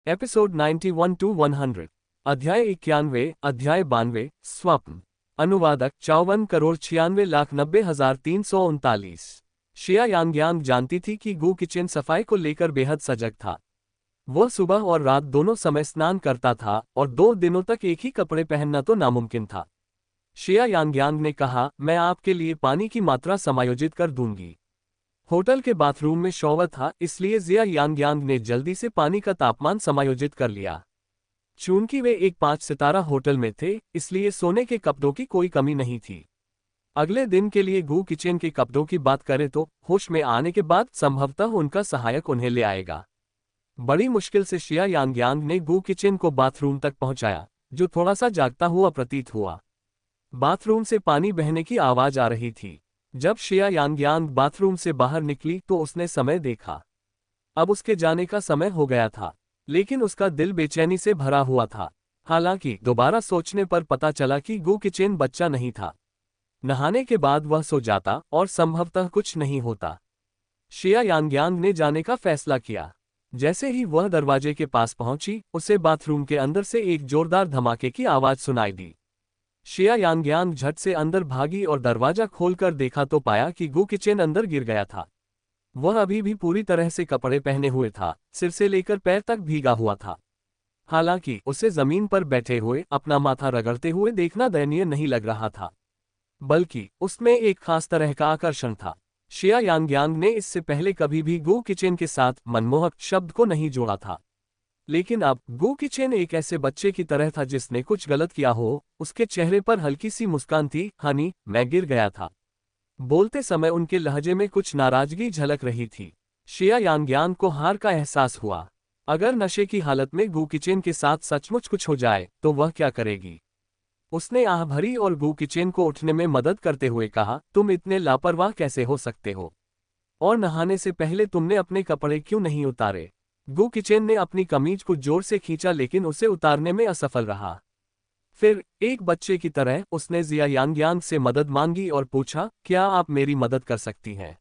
Episode 91 to 100। अध्याय 91, अध्याय 92, स्वप्न। अनुवादक 54,96,90,339। शिया यांगयांग जानती थी कि गु किचन सफाई को लेकर बेहद सजग था। वह सुबह और रात दोनों समय स्नान करता था और 2 दिनों तक एक ही कपड़े पहनना तो नामुमकिन था। शिया यांगयांग ने कहा, मैं आपके लिए पानी की मात्रा समायोजित कर दूंगी। होटल के बाथरूम में शॉवर था, इसलिए जिया यांगयांग ने जल्दी से पानी का तापमान समायोजित कर लिया। चूंकि वे एक 5 सितारा होटल में थे, इसलिए सोने के कपड़ों की कोई कमी नहीं थी। अगले दिन के लिए गु किचन के कपड़ों की बात करें तो होश में आने के बाद संभवतः उनका सहायक उन्हें ले आएगा। बड़ी मुश्किल से शिया यांगयांग ने गु किचन को बाथरूम तक पहुंचाया, जो थोड़ा सा जागता हुआ प्रतीत हुआ। बाथरूम से पानी बहने की आवाज आ रही थी। जब शिया यांगयांग बाथरूम से बाहर निकली तो उसने समय देखा। अब उसके जाने का समय हो गया था, लेकिन उसका दिल बेचैनी से भरा हुआ था। हालांकि दोबारा सोचने पर पता चला कि गु किचन बच्चा नहीं था। नहाने के बाद वह सो जाता और संभवतः कुछ नहीं होता। शिया यांगयांग ने जाने का फैसला किया। जैसे ही वह दरवाजे के पास पहुंची, उसे बाथरूम के अंदर से एक जोरदार धमाके की आवाज सुनाई दी। शिया यांगयांग झट से अंदर भागी और दरवाजा खोलकर देखा तो पाया कि गु किचन अंदर गिर गया था। वह अभी भी पूरी तरह से कपड़े पहने हुए था, सिर से लेकर पैर तक भीगा हुआ था। हालांकि उसे जमीन पर बैठे हुए अपना माथा रगड़ते हुए देखना दयनीय नहीं लग रहा था, बल्कि उसमें एक खास तरह का आकर्षण था। शिया यांगयांग ने इससे पहले कभी भी गु किचन के साथ मनमोहक शब्द को नहीं जोड़ा था, लेकिन अब गु किचन एक ऐसे बच्चे की तरह था जिसने कुछ गलत किया हो। उसके चेहरे पर हल्की सी मुस्कान थी। हनी, मैं गिर गया था। बोलते समय उनके लहजे में कुछ नाराजगी झलक रही थी। शिया यांगयांग को हार का एहसास हुआ। अगर नशे की हालत में गु किचन के साथ सचमुच कुछ हो जाए तो वह क्या करेगी। उसने आह भरी और गु किचन को उठने में मदद करते हुए कहा, तुम इतने लापरवाह कैसे हो सकते हो? और नहाने से पहले तुमने अपने कपड़े क्यों नहीं उतारे? गु किचन ने अपनी कमीज को जोर से खींचा, लेकिन उसे उतारने में असफल रहा। फिर एक बच्चे की तरह उसने जिया यांगयांग से मदद मांगी और पूछा, क्या आप मेरी मदद कर सकती हैं?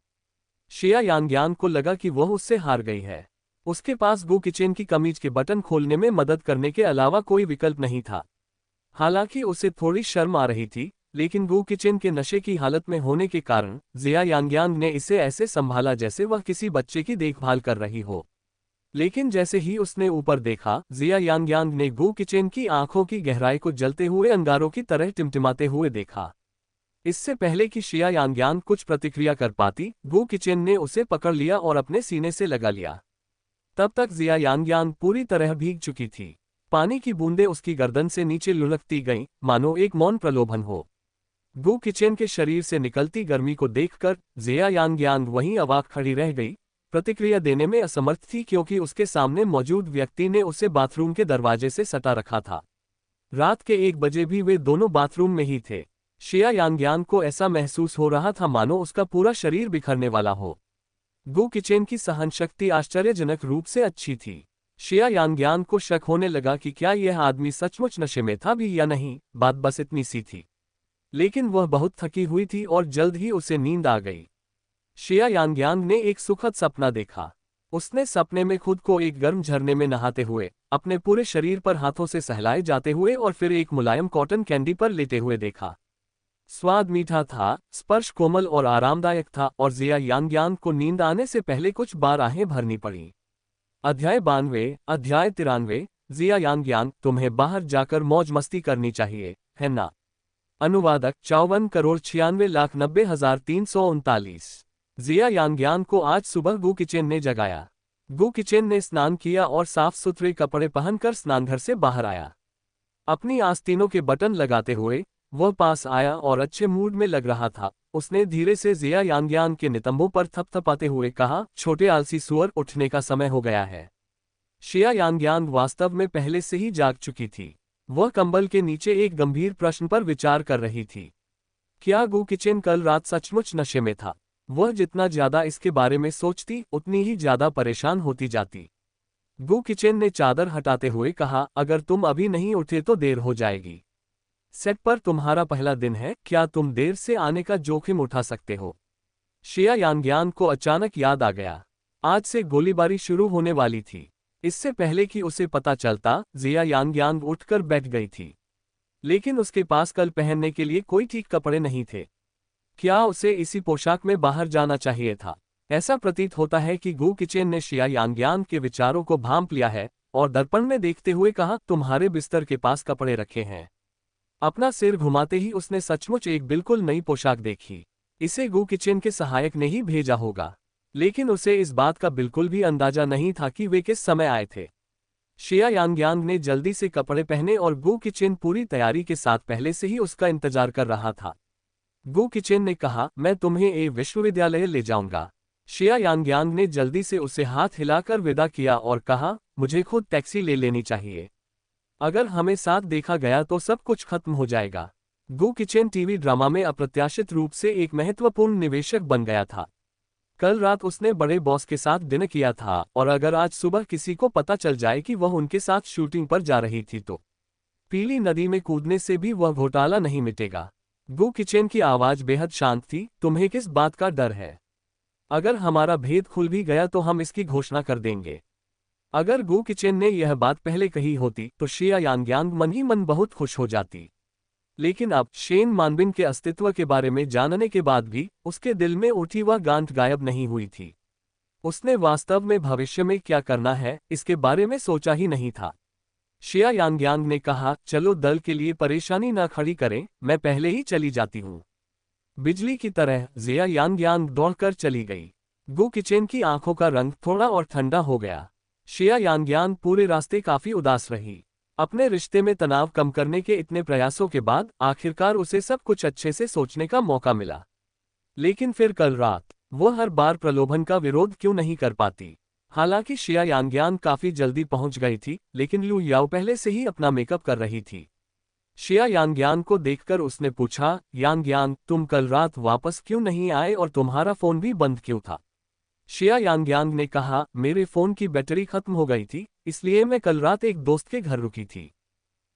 शिया यांगयांग को लगा कि वह उससे हार गई है। उसके पास गु किचन की कमीज के बटन खोलने में मदद करने के अलावा कोई विकल्प नहीं था। हालांकि उसे थोड़ी शर्म आ रही थी, लेकिन गु किचन के नशे की हालत में होने के कारण जिया यांगयांग ने इसे ऐसे संभाला जैसे वह किसी बच्चे की देखभाल कर रही हो। लेकिन जैसे ही उसने ऊपर देखा, जिया यांगयांग ने गु किचन की आंखों की गहराई को जलते हुए अंगारों की तरह टिमटिमाते हुए देखा। इससे पहले कि शिया यांगयांग कुछ प्रतिक्रिया कर पाती, गु किचन ने उसे पकड़ लिया और अपने सीने से लगा लिया। तब तक जिया यांगयांग पूरी तरह भीग चुकी थी। पानी की बूंदें उसकी गर्दन से नीचे लुढ़कती गईं, मानो एक मौन प्रलोभन हो। गु किचन के शरीर से निकलती गर्मी को देखकर जिया यांगयांग वहीं अवाक खड़ी रह गई। प्रतिक्रिया देने में असमर्थ थी, क्योंकि उसके सामने मौजूद व्यक्ति ने उसे बाथरूम के दरवाजे से सटा रखा था। रात के 1 बजे भी वे दोनों बाथरूम में ही थे। शिया यांगयांग को ऐसा महसूस हो रहा था मानो उसका पूरा शरीर बिखरने वाला हो। गु किचन की सहनशक्ति आश्चर्यजनक रूप से अच्छी थी। शिया यांगयांग को शक होने लगा कि क्या यह आदमी सचमुच नशे में था भी या नहीं। बात बस इतनी सी थी, लेकिन वह बहुत थकी हुई थी और जल्द ही उसे नींद आ गई। शिया यांगयांग ने एक सुखद सपना देखा। उसने सपने में खुद को एक गर्म झरने में नहाते हुए, अपने पूरे शरीर पर हाथों से सहलाए जाते हुए और फिर एक मुलायम कॉटन कैंडी पर लेटे हुए देखा। स्वाद मीठा था, स्पर्श कोमल और आरामदायक था, और जिया यांगयांग को नींद आने से पहले कुछ बार आहें भरनी पड़ी। अध्याय 92, अध्याय 93, जिया यांगयांग, तुम्हें बाहर जाकर मौज मस्ती करनी चाहिए, है ना? अनुवादक 54,96,90,339। जिया यांगयांग को आज सुबह गु किचन ने जगाया। गु किचन ने स्नान किया और साफ सुथरे कपड़े पहनकर स्नानघर से बाहर आया। अपनी आस्तीनों के बटन लगाते हुए वह पास आया और अच्छे मूड में लग रहा था। उसने धीरे से जिया यांगयांग के नितंबों पर थपथपाते हुए कहा, छोटे आलसी सुअर, उठने का समय हो गया है। शिया यांगयांग वास्तव में पहले से ही जाग चुकी थी। वह कंबल के नीचे एक गंभीर प्रश्न पर विचार कर रही थी। क्या गु किचन कल रात सचमुच नशे में था? वह जितना ज्यादा इसके बारे में सोचती, उतनी ही ज्यादा परेशान होती जाती। गु किचन ने चादर हटाते हुए कहा, अगर तुम अभी नहीं उठे तो देर हो जाएगी। सेट पर तुम्हारा पहला दिन है, क्या तुम देर से आने का जोखिम उठा सकते हो? शिया यांगयांग को अचानक याद आ गया। आज से गोलीबारी शुरू होने वाली थी। इससे पहले कि उसे पता चलता, जिया यांग उठकर बैठ गई थी। लेकिन उसके पास कल पहनने के लिए कोई ठीक कपड़े नहीं थे। क्या उसे इसी पोशाक में बाहर जाना चाहिए था? ऐसा प्रतीत होता है कि गू किचेन ने शिया यांग के विचारों को भांप लिया है और दर्पण में देखते हुए कहा, तुम्हारे बिस्तर के पास कपड़े रखे हैं। अपना सिर घुमाते ही उसने सचमुच एक बिल्कुल नई पोशाक देखी। इसे गू किचेन के सहायक ने ही भेजा होगा, लेकिन उसे इस बात का बिल्कुल भी अंदाजा नहीं था कि वे किस समय आए थे। शिया यांग ने जल्दी से कपड़े पहने और गू किचेन पूरी तैयारी के साथ पहले से ही उसका इंतजार कर रहा था। गू किचेन ने कहा, मैं तुम्हें एक विश्वविद्यालय ले जाऊंगा। शिया यांग ने जल्दी से उसे हाथ हिलाकर विदा किया और कहा, मुझे खुद टैक्सी ले लेनी चाहिए। अगर हमें साथ देखा गया तो सब कुछ खत्म हो जाएगा। गू किचेन टीवी ड्रामा में अप्रत्याशित रूप से एक महत्वपूर्ण निवेशक बन गया था। कल रात उसने बड़े बॉस के साथ डिनर किया था और अगर आज सुबह किसी को पता चल जाए कि वह उनके साथ शूटिंग पर जा रही थी तो पीली नदी में कूदने से भी वह घोटाला नहीं मिटेगा। गू किचेन की आवाज बेहद शांत थी, तुम्हें किस बात का डर है? अगर हमारा भेद खुल भी गया तो हम इसकी घोषणा कर देंगे। अगर गू किचेन ने यह बात पहले कही होती तो शिया यांग मन ही मन बहुत खुश हो जाती। लेकिन अब शेन मानबिन के अस्तित्व के बारे में जानने के बाद भी उसके दिल में उठी वह गांठ गायब नहीं हुई थी। उसने वास्तव में भविष्य में क्या करना है इसके बारे में सोचा ही नहीं था। शिया यांग ने कहा, चलो दल के लिए परेशानी न खड़ी करें, मैं पहले ही चली जाती हूँ। बिजली की तरह जिया यांग दौड़कर चली गई। गू किचेन की आंखों का रंग थोड़ा और ठंडा हो गया। शिया यांग पूरे रास्ते काफी उदास रही। अपने रिश्ते में तनाव कम करने के इतने प्रयासों के बाद आखिरकार उसे सब कुछ अच्छे से सोचने का मौका मिला। लेकिन फिर कल रात वो हर बार प्रलोभन का विरोध क्यों नहीं कर पाती? हालांकि शिया यांग काफी जल्दी पहुंच गई थी, लेकिन लू याओ पहले से ही अपना मेकअप कर रही थी। शिया यांग को देखकर उसने पूछा, यांग, तुम कल रात वापस क्यों नहीं आए और तुम्हारा फोन भी बंद क्यों था? शिया यांग ने कहा, मेरे फोन की बैटरी खत्म हो गई थी, इसलिए मैं कल रात एक दोस्त के घर रुकी थी।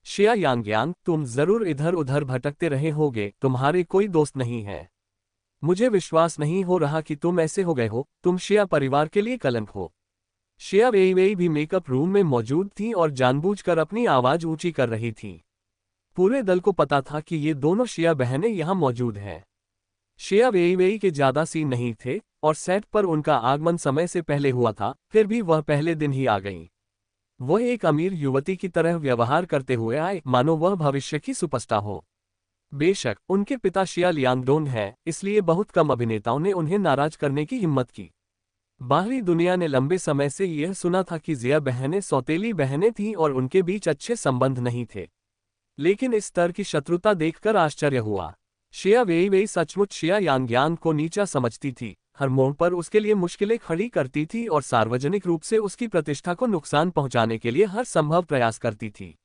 शिया यांग, तुम जरूर इधर उधर भटकते रहे होगे, तुम्हारे कोई दोस्त नहीं है। मुझे विश्वास नहीं हो रहा कि तुम ऐसे हो गए हो, तुम शिया परिवार के लिए कलंक हो। शिया वेई भी मेकअप रूम में मौजूद थी और जानबूझकर अपनी आवाज ऊंची कर रही थी। पूरे दल को पता था कि ये दोनों शिया बहनें यहां मौजूद हैं। शिया वेई के ज्यादा सीन नहीं थे और सेट पर उनका आगमन समय से पहले हुआ था, फिर भी वह पहले दिन ही आ गईं। वह एक अमीर युवती की तरह व्यवहार करते हुए आए, मानो वह भविष्य की सुपरस्टार हो। बेशक उनके पिता शिया लियांगडोंग हैं, इसलिए बहुत कम अभिनेताओं ने उन्हें नाराज करने की हिम्मत की। बाहरी दुनिया ने लंबे समय से यह सुना था कि जिया बहनें सौतेली बहनें थीं और उनके बीच अच्छे संबंध नहीं थे, लेकिन इस स्तर की शत्रुता देखकर आश्चर्य हुआ। शिया वेई सचमुच शिया यांग को नीचा समझती थी, हर मोड़ पर उसके लिए मुश्किलें खड़ी करती थी और सार्वजनिक रूप से उसकी प्रतिष्ठा को नुकसान पहुंचाने के लिए हर संभव प्रयास करती थी।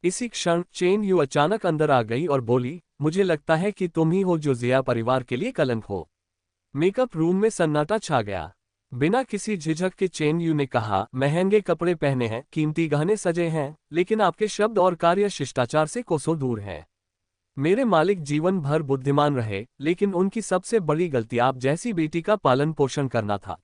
इसी क्षण चेन यू अचानक अंदर आ गई और बोली, मुझे लगता है कि तुम ही हो जो जिया परिवार के लिए कलंक हो। मेकअप रूम में सन्नाटा छा गया। बिना किसी झिझक के चेन यू ने कहा, महंगे कपड़े पहने हैं, कीमती गहने सजे हैं, लेकिन आपके शब्द और कार्य शिष्टाचार से कोसों दूर हैं। मेरे मालिक जीवन भर बुद्धिमान रहे, लेकिन उनकी सबसे बड़ी गलती आप जैसी बेटी का पालन पोषण करना था।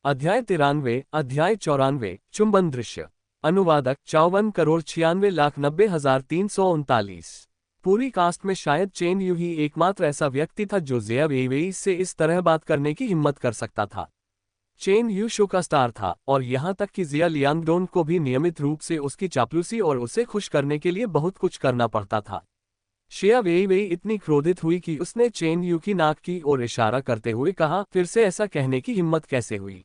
अध्याय 93, अध्याय 94, चुंबन दृश्य। अनुवादक 54,96,90,339। पूरी कास्ट में शायद चेन यू ही एकमात्र ऐसा व्यक्ति था जो जिया वेई से इस तरह बात करने की हिम्मत कर सकता था। चेन यू शो का स्टार था और यहां तक कि जिया लियांगडोंग को भी नियमित रूप से उसकी चापलूसी और उसे खुश करने के लिए बहुत कुछ करना पड़ता था। शिया वेई इतनी क्रोधित हुई कि उसने चेन यू की नाक की ओर इशारा करते हुए कहा, फिर से ऐसा कहने की हिम्मत कैसे हुई?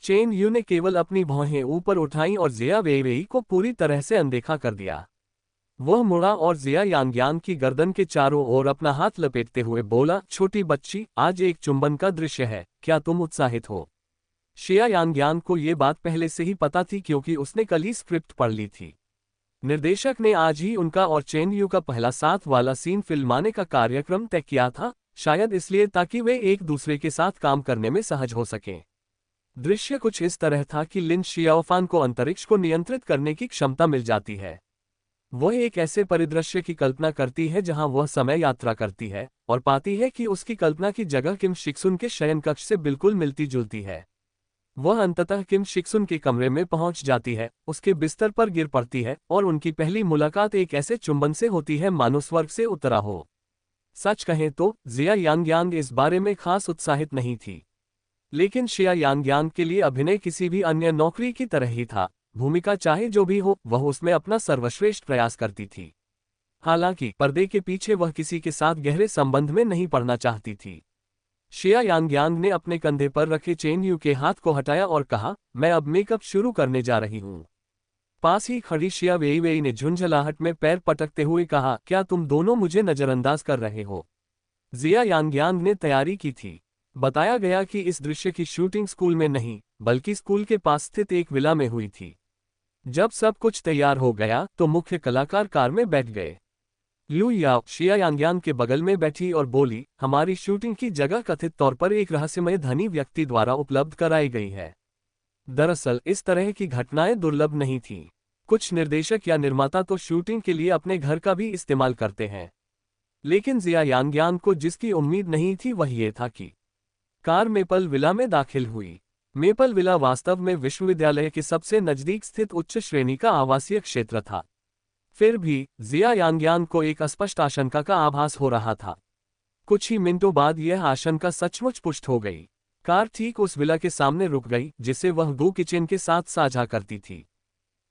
चेन यू ने केवल अपनी भौहें ऊपर उठाईं और जिया वेई को पूरी तरह से अनदेखा कर दिया। वह मुड़ा और जिया यांग की गर्दन के चारों ओर अपना हाथ लपेटते हुए बोला, छोटी बच्ची, आज एक चुंबन का दृश्य है, क्या तुम उत्साहित हो? शिया यांग को ये बात पहले से ही पता थी क्योंकि उसने कल ही स्क्रिप्ट पढ़ ली थी। निर्देशक ने आज ही उनका और चेन यू का पहला साथ वाला सीन फिल्माने का कार्यक्रम तय किया था, शायद इसलिए ताकि वे एक दूसरे के साथ काम करने में सहज हो सकें। दृश्य कुछ इस तरह था कि लिन शियाओफान को अंतरिक्ष को नियंत्रित करने की क्षमता मिल जाती है। वह एक ऐसे परिदृश्य की कल्पना करती है जहां वह समय यात्रा करती है और पाती है कि उसकी कल्पना की जगह किम शिक्सुन के शयन कक्ष से बिल्कुल मिलती जुलती है। वह अंततः किम शिक्सुन के कमरे में पहुंच जाती है, उसके बिस्तर पर गिर पड़ती है और उनकी पहली मुलाकात एक ऐसे चुंबन से होती है मानो स्वर्ग से उतरा हो। सच कहें तो जिया यांगयांग इस बारे में खास उत्साहित नहीं थी, लेकिन शिया यांगयांग के लिए अभिनय किसी भी अन्य नौकरी की तरह ही था। भूमिका चाहे जो भी हो, वह उसमें अपना सर्वश्रेष्ठ प्रयास करती थी। हालांकि पर्दे के पीछे वह किसी के साथ गहरे संबंध में नहीं पड़ना चाहती थी। शिया यांगयांग ने अपने कंधे पर रखे चेन यू के हाथ को हटाया और कहा, मैं अब मेकअप शुरू करने जा रही हूँ। पास ही खड़ी शिया वेईवेई ने झुंझलाहट में पैर पटकते हुए कहा, क्या तुम दोनों मुझे नजरअंदाज कर रहे हो? जिया यांगयांग ने तैयारी की थी। बताया गया कि इस दृश्य की शूटिंग स्कूल में नहीं, बल्कि स्कूल के पास स्थित एक विला में हुई थी। जब सब कुछ तैयार हो गया तो मुख्य कलाकार कार में बैठ गए। लू याओ शिया यांगयांग के बगल में बैठी और बोली, हमारी शूटिंग की जगह कथित तौर पर एक रहस्यमय धनी व्यक्ति द्वारा उपलब्ध कराई गई है। दरअसल इस तरह की घटनाएं दुर्लभ नहीं थीं। कुछ निर्देशक या निर्माता तो शूटिंग के लिए अपने घर का भी इस्तेमाल करते हैं, लेकिन जिया यांगयांग को जिसकी उम्मीद नहीं थी वह ये था कि कार मेपल विला में दाखिल हुई। मेपल विला वास्तव में विश्वविद्यालय के सबसे नजदीक स्थित उच्च श्रेणी का आवासीय क्षेत्र था। फिर भी जिया यांगयांग को एक अस्पष्ट आशंका का आभास हो रहा था। कुछ ही मिनटों बाद यह आशंका सचमुच पुष्ट हो गई। कार ठीक उस विला के सामने रुक गई जिसे वह गो किचन के साथ साझा करती थी।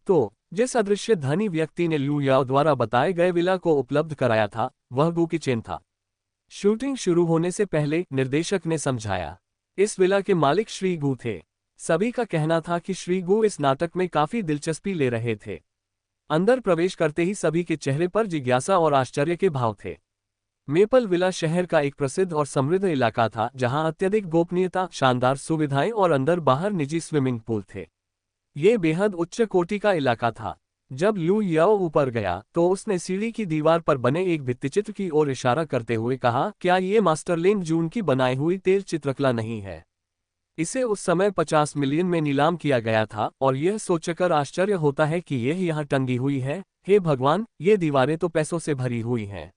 तो जिस अदृश्य धनी व्यक्ति ने लू याओ द्वारा बताए गए विला को उपलब्ध कराया था, वह गो किचन था। शूटिंग शुरू होने से पहले निर्देशक ने समझाया, इस विला के मालिक श्री गू थे। सभी का कहना था कि श्री गू इस नाटक में काफी दिलचस्पी ले रहे थे। अंदर प्रवेश करते ही सभी के चेहरे पर जिज्ञासा और आश्चर्य के भाव थे। मेपल विला शहर का एक प्रसिद्ध और समृद्ध इलाका था, जहां अत्यधिक गोपनीयता, शानदार सुविधाएं और अंदर बाहर निजी स्विमिंग पूल थे। ये बेहद उच्च कोटि का इलाका था। जब लू याओ ऊपर गया तो उसने सीढ़ी की दीवार पर बने एक भित्तिचित्र की ओर इशारा करते हुए कहा, क्या ये मास्टरलिंग जून की बनाई हुई तेल चित्रकला नहीं है? इसे उस समय 50 मिलियन में नीलाम किया गया था और यह सोचकर आश्चर्य होता है कि यह यहाँ टंगी हुई है। हे भगवान, ये दीवारें तो पैसों से भरी हुई हैं।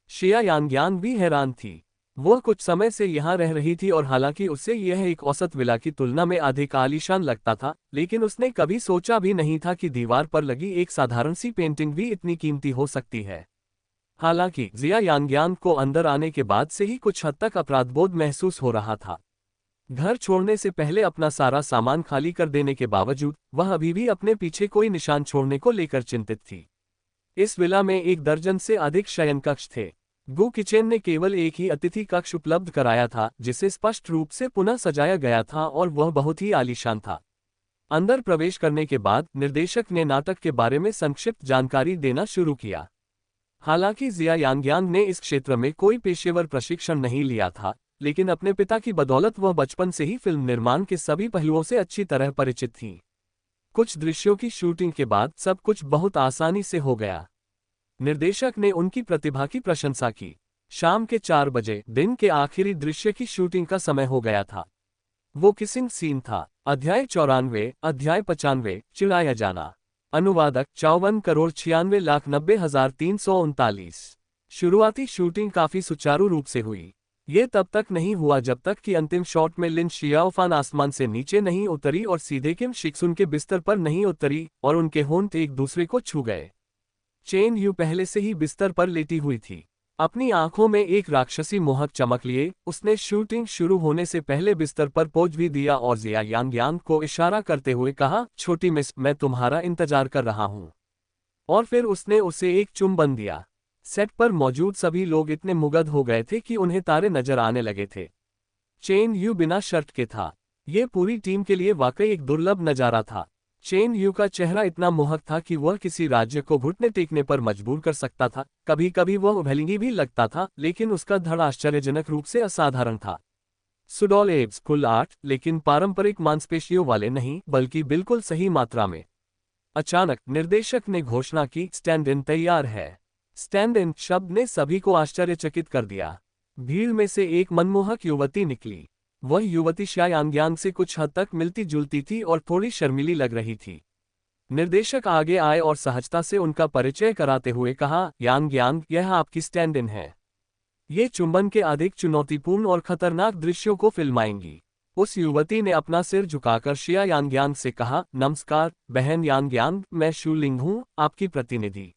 शिया यांगयांग भी हैरान थी। वह कुछ समय से यहाँ रह रही थी और हालांकि उससे यह एक औसत विला की तुलना में अधिक आलीशान लगता था, लेकिन उसने कभी सोचा भी नहीं था कि दीवार पर लगी एक साधारण सी पेंटिंग भी इतनी कीमती हो सकती है। हालांकि जिया यांगयांग को अंदर आने के बाद से ही कुछ हद तक अपराधबोध महसूस हो रहा था। घर छोड़ने से पहले अपना सारा सामान खाली कर देने के बावजूद वह अभी भी अपने पीछे कोई निशान छोड़ने को लेकर चिंतित थी। इस विला में 1 दर्जन से अधिक शयन कक्ष थे। गो किचन ने केवल एक ही अतिथि कक्ष उपलब्ध कराया था, जिसे स्पष्ट रूप से पुनः सजाया गया था और वह बहुत ही आलीशान था। अंदर प्रवेश करने के बाद निर्देशक ने नाटक के बारे में संक्षिप्त जानकारी देना शुरू किया। हालांकि जिया यांगयांग ने इस क्षेत्र में कोई पेशेवर प्रशिक्षण नहीं लिया था, लेकिन अपने पिता की बदौलत वह बचपन से ही फिल्म निर्माण के सभी पहलुओं से अच्छी तरह परिचित थी। कुछ दृश्यों की शूटिंग के बाद सब कुछ बहुत आसानी से हो गया। निर्देशक ने उनकी प्रतिभा की प्रशंसा की। शाम के 4 बजे दिन के आखिरी दृश्य की शूटिंग का समय हो गया था। वो किसिंग सीन था। अध्याय 94, अध्याय 95, चिढ़ाया जाना। अनुवादक 54,96,90,339। शुरुआती शूटिंग काफी सुचारू रूप से हुई। ये तब तक नहीं हुआ जब तक कि अंतिम शॉट में लिन शियाओफान आसमान से नीचे नहीं उतरी और सीधे किम शिक्सुन के बिस्तर पर नहीं उतरी और उनके होंठ एक दूसरे को छू गए। चेन यू पहले से ही बिस्तर पर लेटी हुई थी। अपनी आंखों में एक राक्षसी मोहक चमक लिए उसने शूटिंग शुरू होने से पहले बिस्तर पर पोज भी दिया और जिया यांगयांग को इशारा करते हुए कहा, छोटी मिस, मैं तुम्हारा इंतजार कर रहा हूं। और फिर उसने उसे एक चुंबन दिया। सेट पर मौजूद सभी लोग इतने मुग्ध हो गए थे कि उन्हें तारे नजर आने लगे थे। चेन यू बिना शर्ट के था। ये पूरी टीम के लिए वाकई एक दुर्लभ नजारा था। चेन यू का चेहरा इतना मोहक था कि वह किसी राज्य को घुटने टेकने पर मजबूर कर सकता था। कभी कभी वह उभेलिंगी भी लगता था, लेकिन उसका धड़ आश्चर्यजनक रूप से असाधारण था। सुडॉल एब्स कुल 8, लेकिन पारंपरिक मांसपेशियों वाले नहीं, बल्कि बिल्कुल सही मात्रा में। अचानक निर्देशक ने घोषणा की, स्टैंड इन तैयार है। स्टैंड इन शब्द ने सभी को आश्चर्यचकित कर दिया। भीड़ में से एक मनमोहक युवती निकली। वह युवती शिया यांगयांग से कुछ हद तक मिलती जुलती थी और थोड़ी शर्मीली लग रही थी। निर्देशक आगे आए और सहजता से उनका परिचय कराते हुए कहा, यांगयांग, यह आपकी स्टैंड इन है। ये चुंबन के अधिक चुनौतीपूर्ण और खतरनाक दृश्यों को फिल्माएंगी। उस युवती ने अपना सिर झुकाकर शिया यांग्यांग से कहा, नमस्कार बहन यांग्यांग, मैं शूलिंग हूँ, आपकी प्रतिनिधि।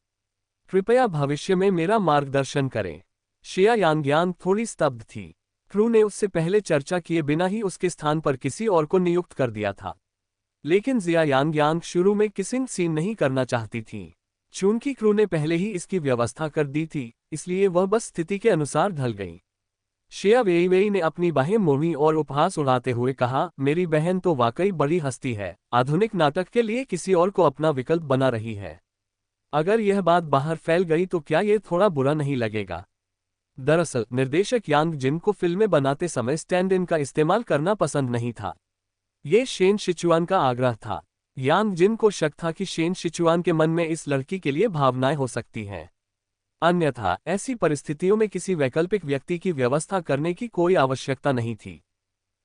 कृपया भविष्य में मेरा मार्गदर्शन करें। शिया यांग्यांग थोड़ी स्तब्ध थी। क्रू ने उससे पहले चर्चा किए बिना ही उसके स्थान पर किसी और को नियुक्त कर दिया था। लेकिन जिया यांग्यांग शुरू में किसिंग सीन नहीं करना चाहती थी। चूंकि क्रू ने पहले ही इसकी व्यवस्था कर दी थी, इसलिए वह बस स्थिति के अनुसार ढल गई। शिया वेईवेई ने अपनी बाहें मोड़ी और उपहास उड़ाते हुए कहा, मेरी बहन तो वाकई बड़ी हस्ती है, आधुनिक नाटक के लिए किसी और को अपना विकल्प बना रही है। अगर यह बात बाहर फैल गई तो क्या ये थोड़ा बुरा नहीं लगेगा? दरअसल निर्देशक यांग जिन को फिल्में बनाते समय स्टैंड इन का इस्तेमाल करना पसंद नहीं था। ये शेन शिचुआन का आग्रह था। यांग जिन को शक था कि शेन शिचुआन के मन में इस लड़की के लिए भावनाएं हो सकती हैं। अन्यथा ऐसी परिस्थितियों में किसी वैकल्पिक व्यक्ति की व्यवस्था करने की कोई आवश्यकता नहीं थी।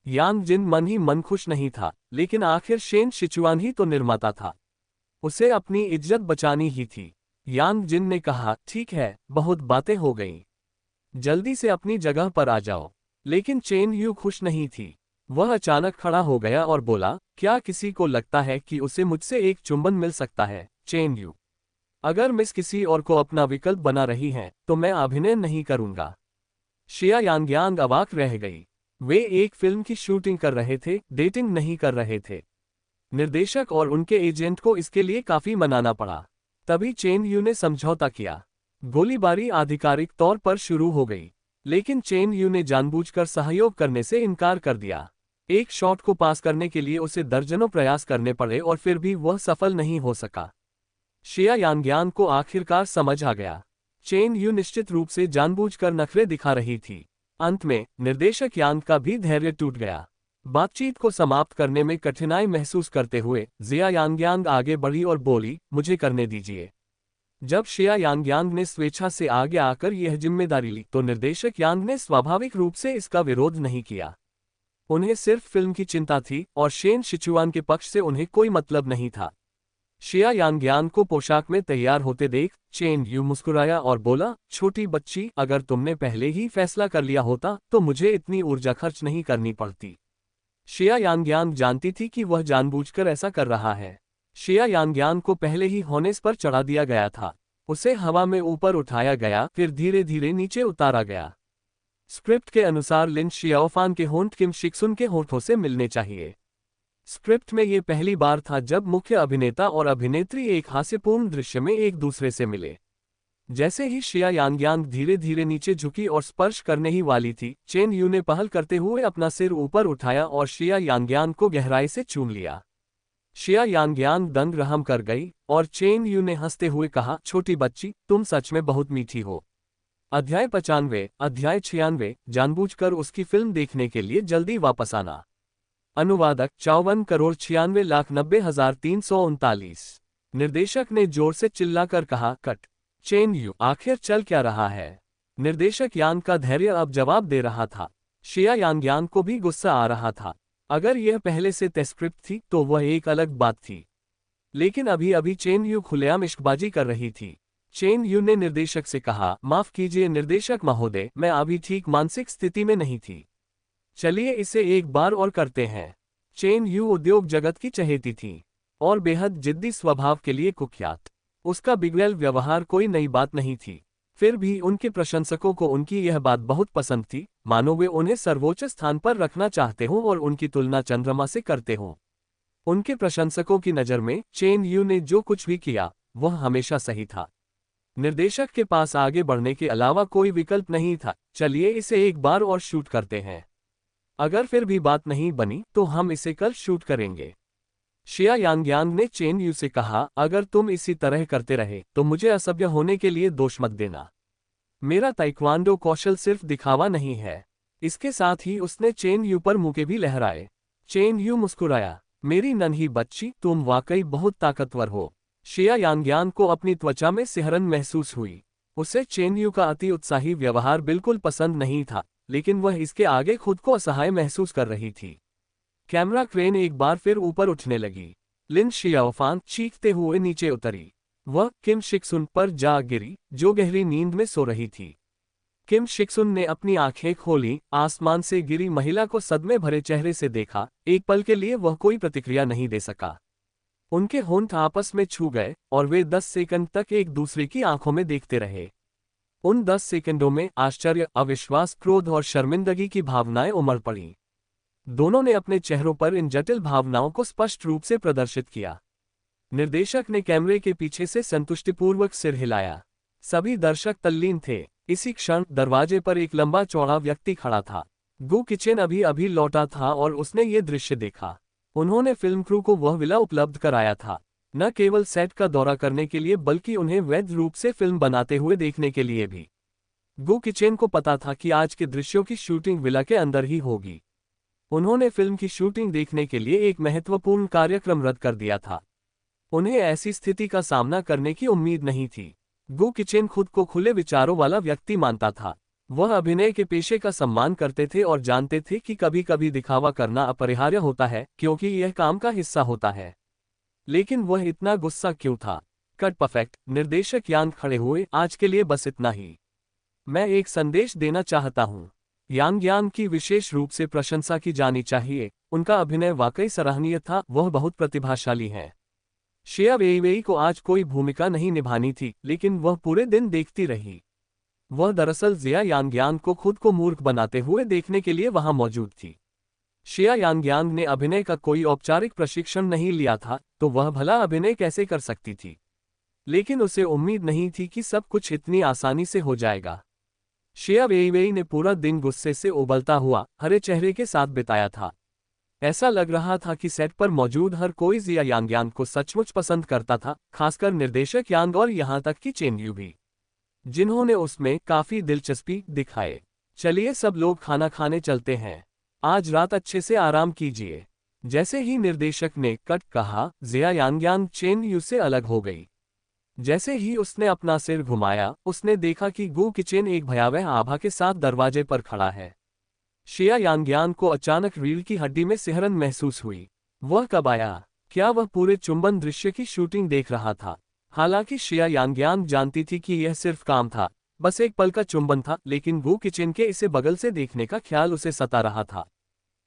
यांग जिन मन ही मन खुश नहीं था, लेकिन आखिर शेन शिचुआन ही तो निर्माता था। उसे अपनी इज्जत बचानी ही थी। यांग जिन ने कहा, ठीक है, बहुत बातें हो गईं। जल्दी से अपनी जगह पर आ जाओ। लेकिन चेन यू खुश नहीं थी। वह अचानक खड़ा हो गया और बोला, क्या किसी को लगता है कि उसे मुझसे एक चुंबन मिल सकता है? चेन यू, अगर मिस किसी और को अपना विकल्प बना रही हैं, तो मैं अभिनय नहीं करूंगा। शिया यांग्यांग अवाक रह गई। वे एक फिल्म की शूटिंग कर रहे थे, डेटिंग नहीं कर रहे थे। निर्देशक और उनके एजेंट को इसके लिए काफी मनाना पड़ा। तभी चेन यू ने समझौता किया। गोलीबारी आधिकारिक तौर पर शुरू हो गई, लेकिन चेन यू ने जानबूझकर सहयोग करने से इनकार कर दिया। एक शॉट को पास करने के लिए उसे दर्जनों प्रयास करने पड़े और फिर भी वह सफल नहीं हो सका। शिया यांग्यांग को आखिरकार समझ आ गया। चेन यू निश्चित रूप से जानबूझकर नखरे दिखा रही थी। अंत में निर्देशक यांग का भी धैर्य टूट गया। बातचीत को समाप्त करने में कठिनाई महसूस करते हुए जिया यांग्यांग आगे बढ़ी और बोली, मुझे करने दीजिए। जब शिया यांग्यांग ने स्वेच्छा से आगे आकर यह जिम्मेदारी ली, तो निर्देशक यांग ने स्वाभाविक रूप से इसका विरोध नहीं किया। उन्हें सिर्फ फिल्म की चिंता थी और शेन शिचुआन के पक्ष से उन्हें कोई मतलब नहीं था। शिया यांग्यांग को पोशाक में तैयार होते देख चेन यू मुस्कुराया और बोला, छोटी बच्ची, अगर तुमने पहले ही फैसला कर लिया होता तो मुझे इतनी ऊर्जा खर्च नहीं करनी पड़ती। शिया यांग्यांग जानती थी कि वह जानबूझकर ऐसा कर रहा है। शिया यांग्यांग को पहले ही होनेस पर चढ़ा दिया गया था। उसे हवा में ऊपर उठाया गया, फिर धीरे धीरे नीचे उतारा गया। स्क्रिप्ट के अनुसार लिन शियाओफान के होंठ किम शिक्सुन के होंठों से मिलने चाहिए। स्क्रिप्ट में ये पहली बार था जब मुख्य अभिनेता और अभिनेत्री एक हास्यपूर्ण दृश्य में एक दूसरे से मिले। जैसे ही शिया यांग्यांग धीरे धीरे नीचे झुकी और स्पर्श करने ही वाली थी, चेन यू ने पहल करते हुए अपना सिर ऊपर उठाया और शिया यांग्यांग को गहराई से चूम लिया। शिया यांग्यांग दंग रहम कर गई और चेन यू ने हंसते हुए कहा, छोटी बच्ची, तुम सच में बहुत मीठी हो। अध्याय 95, अध्याय 96, जानबूझकर उसकी फिल्म देखने के लिए जल्दी वापस आना। अनुवादक 54,96,90,339। निर्देशक ने जोर से चिल्लाकर कहा, कट। चेन यू, आखिर चल क्या रहा है? निर्देशक यांग का धैर्य अब जवाब दे रहा था। शिया यांग्यांग को भी गुस्सा आ रहा था। अगर यह पहले से तय स्क्रिप्ट थी तो वह एक अलग बात थी, लेकिन अभी अभी चेन यू खुलेआम इश्कबाजी कर रही थी। चेन यू ने निर्देशक से कहा, माफ कीजिए निर्देशक महोदय, मैं अभी ठीक मानसिक स्थिति में नहीं थी। चलिए इसे एक बार और करते हैं। चेन यू उद्योग जगत की चहेती थी और बेहद जिद्दी स्वभाव के लिए कुख्यात। उसका बिगड़ैल व्यवहार कोई नई बात नहीं थी। फिर भी उनके प्रशंसकों को उनकी यह बात बहुत पसंद थी, मानो वे उन्हें सर्वोच्च स्थान पर रखना चाहते हों और उनकी तुलना चंद्रमा से करते हों। उनके प्रशंसकों की नज़र में चेन यू ने जो कुछ भी किया वह हमेशा सही था। निर्देशक के पास आगे बढ़ने के अलावा कोई विकल्प नहीं था। चलिए इसे एक बार और शूट करते हैं। अगर फिर भी बात नहीं बनी तो हम इसे कल शूट करेंगे। शिया यांग्यांग ने चेन यू से कहा, अगर तुम इसी तरह करते रहे तो मुझे असभ्य होने के लिए दोष मत देना। मेरा ताइक्वांडो कौशल सिर्फ दिखावा नहीं है। इसके साथ ही उसने चेन यू पर मुके भी लहराए। चेन यू मुस्कुराया, मेरी नन्ही बच्ची, तुम वाकई बहुत ताकतवर हो। शिया यांग्यांग को अपनी त्वचा में सिहरन महसूस हुई। उसे चेन यू का अति उत्साही व्यवहार बिल्कुल पसंद नहीं था, लेकिन वह इसके आगे खुद को असहाय महसूस कर रही थी। कैमरा क्रेन एक बार फिर ऊपर उठने लगी। लिन शियाओफान चीखते हुए नीचे उतरी। वह किम शिक्सुन पर जा गिरी, जो गहरी नींद में सो रही थी। किम शिक्सुन ने अपनी आंखें खोली, आसमान से गिरी महिला को सदमे भरे चेहरे से देखा। एक पल के लिए वह कोई प्रतिक्रिया नहीं दे सका। उनके होंठ आपस में छू गए और वे 10 सेकंड तक एक दूसरे की आंखों में देखते रहे। उन 10 सेकंडों में आश्चर्य, अविश्वास, क्रोध और शर्मिंदगी की भावनाएं उमड़ पड़ीं। दोनों ने अपने चेहरों पर इन जटिल भावनाओं को स्पष्ट रूप से प्रदर्शित किया। निर्देशक ने कैमरे के पीछे से संतुष्टिपूर्वक सिर हिलाया। सभी दर्शक तल्लीन थे। इसी क्षण दरवाजे पर एक लंबा चौड़ा व्यक्ति खड़ा था। गु किचेन अभी अभी लौटा था और उसने ये दृश्य देखा। उन्होंने फिल्म क्रू को वह विला उपलब्ध कराया था, न केवल सेट का दौरा करने के लिए बल्कि उन्हें वैध रूप से फिल्म बनाते हुए देखने के लिए भी। गु किचेन को पता था कि आज के दृश्यों की शूटिंग विला के अंदर ही होगी। उन्होंने फिल्म की शूटिंग देखने के लिए एक महत्वपूर्ण कार्यक्रम रद्द कर दिया था। उन्हें ऐसी स्थिति का सामना करने की उम्मीद नहीं थी। गु किचेन खुद को खुले विचारों वाला व्यक्ति मानता था। वह अभिनय के पेशे का सम्मान करते थे और जानते थे कि कभी कभी दिखावा करना अपरिहार्य होता है, क्योंकि यह काम का हिस्सा होता है। लेकिन वह इतना गुस्सा क्यों था? Cut perfect. निर्देशक यांग खड़े हुए। आज के लिए बस इतना ही। मैं एक संदेश देना चाहता हूँ। यांग की विशेष रूप से प्रशंसा की जानी चाहिए। उनका अभिनय वाकई सराहनीय था। वह बहुत प्रतिभाशाली हैं। शिया वेइवेई को आज कोई भूमिका नहीं निभानी थी, लेकिन वह पूरे दिन देखती रही। वह दरअसल जिया यांग को खुद को मूर्ख बनाते हुए देखने के लिए वहां मौजूद थी। शिया यांग ने अभिनय का कोई औपचारिक प्रशिक्षण नहीं लिया था, तो वह भला अभिनय कैसे कर सकती थी? लेकिन उसे उम्मीद नहीं थी कि सब कुछ इतनी आसानी से हो जाएगा। शिया वेइवेई ने पूरा दिन गुस्से से उबलता हुआ, हरे चेहरे के साथ बिताया था। ऐसा लग रहा था कि सेट पर मौजूद हर कोई जिया यांग को सचमुच पसंद करता था, खासकर निर्देशक यांग और यहां तक कि चेन यू भी, जिन्होंने उसमें काफी दिलचस्पी दिखाए। चलिए सब लोग खाना खाने चलते हैं। आज रात अच्छे से आराम कीजिए। जैसे ही निर्देशक ने कट कहा, जिया यांग चेन यू से अलग हो गई। जैसे ही उसने अपना सिर घुमाया, उसने देखा कि गु किचेन एक भयावह आभा के साथ दरवाजे पर खड़ा है। शिया यांग को अचानक रीढ़ की हड्डी में सिहरन महसूस हुई। वह कब आया? क्या वह पूरे चुंबन दृश्य की शूटिंग देख रहा था? हालांकि शिया यांग जानती थी कि यह सिर्फ काम था, बस एक पल का चुंबन था, लेकिन गु किचेन के इसे बगल से देखने का ख्याल उसे सता रहा था।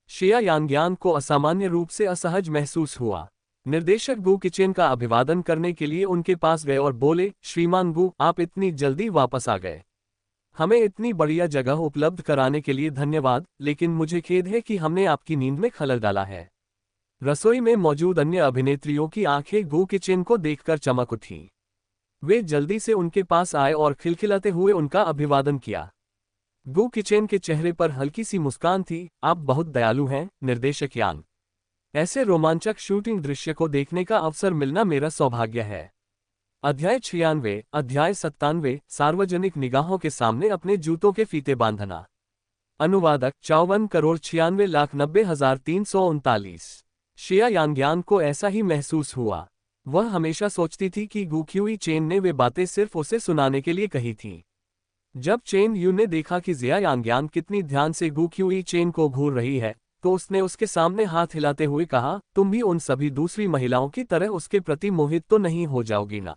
शिया यांग को असामान्य रूप से असहज महसूस हुआ। निर्देशक गु किचेन का अभिवादन करने के लिए उनके पास गए और बोले, श्रीमान गु, आप इतनी जल्दी वापस आ गए। हमें इतनी बढ़िया जगह उपलब्ध कराने के लिए धन्यवाद, लेकिन मुझे खेद है कि हमने आपकी नींद में खलल डाला है। रसोई में मौजूद अन्य अभिनेत्रियों की आंखें गु किचेन को देखकर चमक उठीं। वे जल्दी से उनके पास आए और खिलखिलाते हुए उनका अभिवादन किया। गु किचेन के चेहरे पर हल्की सी मुस्कान थी। आप बहुत दयालु हैं, निर्देशक यांग। ऐसे रोमांचक शूटिंग दृश्य को देखने का अवसर मिलना मेरा सौभाग्य है। अध्याय 96, अध्याय 97, सार्वजनिक निगाहों के सामने अपने जूतों के फीते बांधना। अनुवादक 54,96,90,339। शिया यांग को ऐसा ही महसूस हुआ। वह हमेशा सोचती थी कि गु क्यूई चेन ने वे बातें सिर्फ उसे सुनाने के लिए कही थीं। जब चेन यू ने देखा कि जिया यांग कितनी ध्यान से गु क्यूई चेन को घूर रही है, तो उसने उसके सामने हाथ हिलाते हुए कहा, तुम भी उन सभी दूसरी महिलाओं की तरह उसके प्रति मोहित तो नहीं हो जाओगी ना?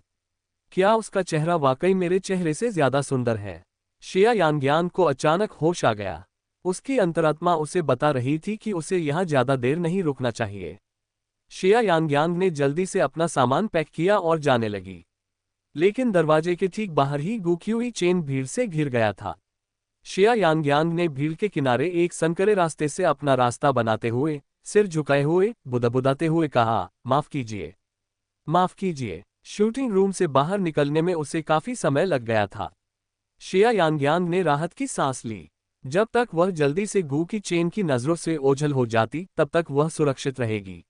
क्या उसका चेहरा वाकई मेरे चेहरे से ज्यादा सुंदर है? शिया यांग को अचानक होश आ गया। उसकी अंतरात्मा उसे बता रही थी कि उसे यहाँ ज्यादा देर नहीं रुकना चाहिए। शिया यांग ने जल्दी से अपना सामान पैक किया और जाने लगी। लेकिन दरवाजे के ठीक बाहर ही गु क्यूई चेन भीड़ से घिर गया था। शिया यांग ने भीड़ के किनारे एक संकरे रास्ते से अपना रास्ता बनाते हुए, सिर झुकाए हुए, बुदबुदाते हुए कहा, माफ कीजिए, माफ कीजिए। शूटिंग रूम से बाहर निकलने में उसे काफी समय लग गया था। शिया यांग ने राहत की सांस ली। जब तक वह जल्दी से गु की चेन की नजरों से ओझल हो जाती, तब तक वह सुरक्षित रहेगी।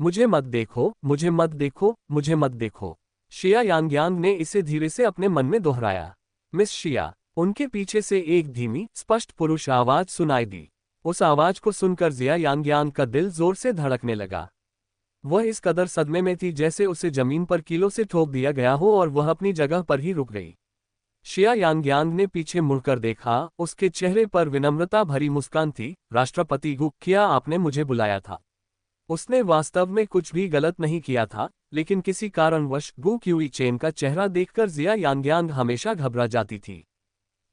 मुझे मत देखो, मुझे मत देखो, मुझे मत देखो। शिया यांग ने इसे धीरे से अपने मन में दोहराया। मिस शिया। उनके पीछे से एक धीमी, स्पष्ट पुरुष आवाज सुनाई दी। उस आवाज को सुनकर जिया यांग का दिल जोर से धड़कने लगा। वह इस कदर सदमे में थी जैसे उसे जमीन पर कीलों से ठोक दिया गया हो और वह अपनी जगह पर ही रुक गई। शिया यांग ने पीछे मुड़कर देखा। उसके चेहरे पर विनम्रता भरी मुस्कान थी। राष्ट्रपति गु, क्या आपने मुझे बुलाया था? उसने वास्तव में कुछ भी गलत नहीं किया था, लेकिन किसी कारणवश गु क्यूई चेन का चेहरा देखकर जिया यांग हमेशा घबरा जाती थी।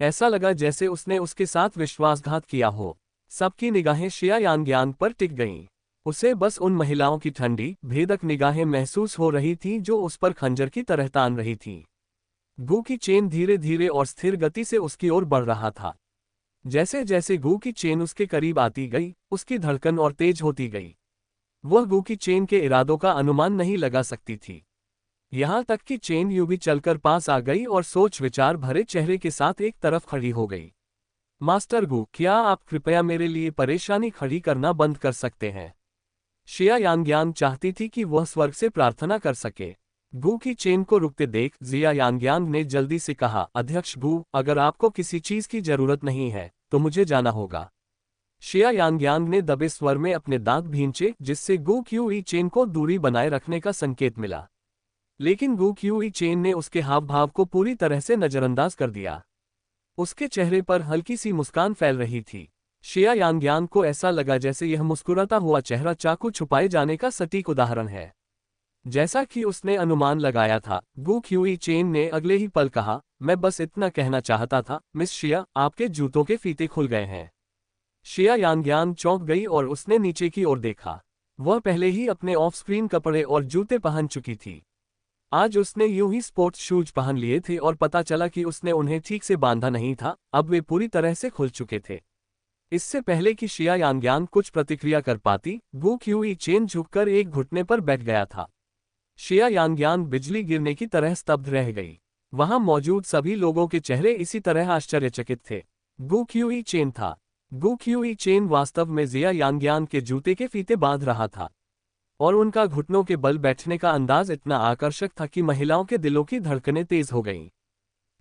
ऐसा लगा जैसे उसने उसके साथ विश्वासघात किया हो। सबकी निगाहें शिया यांग्यांग पर टिक गईं। उसे बस उन महिलाओं की ठंडी, भेदक निगाहें महसूस हो रही थीं जो उस पर खंजर की तरह तान रही थीं। गू की चेन धीरे धीरे और स्थिर गति से उसकी ओर बढ़ रहा था। जैसे जैसे गू की चेन उसके करीब आती गई, उसकी धड़कन और तेज होती गई। वह गू की चेन के इरादों का अनुमान नहीं लगा सकती थी। यहां तक कि चेन यूं भी चलकर पास आ गई और सोच विचार भरे चेहरे के साथ एक तरफ खड़ी हो गई। मास्टर गू, क्या आप कृपया मेरे लिए परेशानी खड़ी करना बंद कर सकते हैं? शिया यांग्यांग चाहती थी कि वह स्वर्ग से प्रार्थना कर सके। गू की चेन को रुकते देख जिया यांग्यांग ने जल्दी से कहा, अध्यक्ष गू, अगर आपको किसी चीज की जरूरत नहीं है तो मुझे जाना होगा। शिया यांग्यांग ने दबे स्वर में अपने दांत भींचे, जिससे गू क्यूई चेन को दूरी बनाए रखने का संकेत मिला। लेकिन गू क्यूई चेन ने उसके हाव भाव को पूरी तरह से नजरअंदाज कर दिया। उसके चेहरे पर हल्की सी मुस्कान फैल रही थी। शिया यांग्यांग को ऐसा लगा जैसे यह मुस्कुराता हुआ चेहरा चाकू छुपाए जाने का सटीक उदाहरण है। जैसा कि उसने अनुमान लगाया था, गू क्यूई चेन ने अगले ही पल कहा, मैं बस इतना कहना चाहता था, मिस शिया, आपके जूतों के फीते खुल गए हैं। शिया यांग्यांग चौंक गई और उसने नीचे की ओर देखा। वह पहले ही अपने ऑफ स्क्रीन कपड़े और जूते पहन चुकी थी। आज उसने यूं ही स्पोर्ट्स शूज पहन लिए थे और पता चला कि उसने उन्हें ठीक से बांधा नहीं था, अब वे पूरी तरह से खुल चुके थे। इससे पहले कि शिया यांग्यांग कुछ प्रतिक्रिया कर पाती, गू क्यूई चेन झुककर एक घुटने पर बैठ गया था। शिया यांग्यांग बिजली गिरने की तरह स्तब्ध रह गई। वहां मौजूद सभी लोगों के चेहरे इसी तरह आश्चर्यचकित थे। गू क्यूई चेन था। गू क्यूई चेन वास्तव में जिया यांग्यांग के जूते के फीते बांध रहा था, और उनका घुटनों के बल बैठने का अंदाज इतना आकर्षक था कि महिलाओं के दिलों की धड़कनें तेज हो गईं।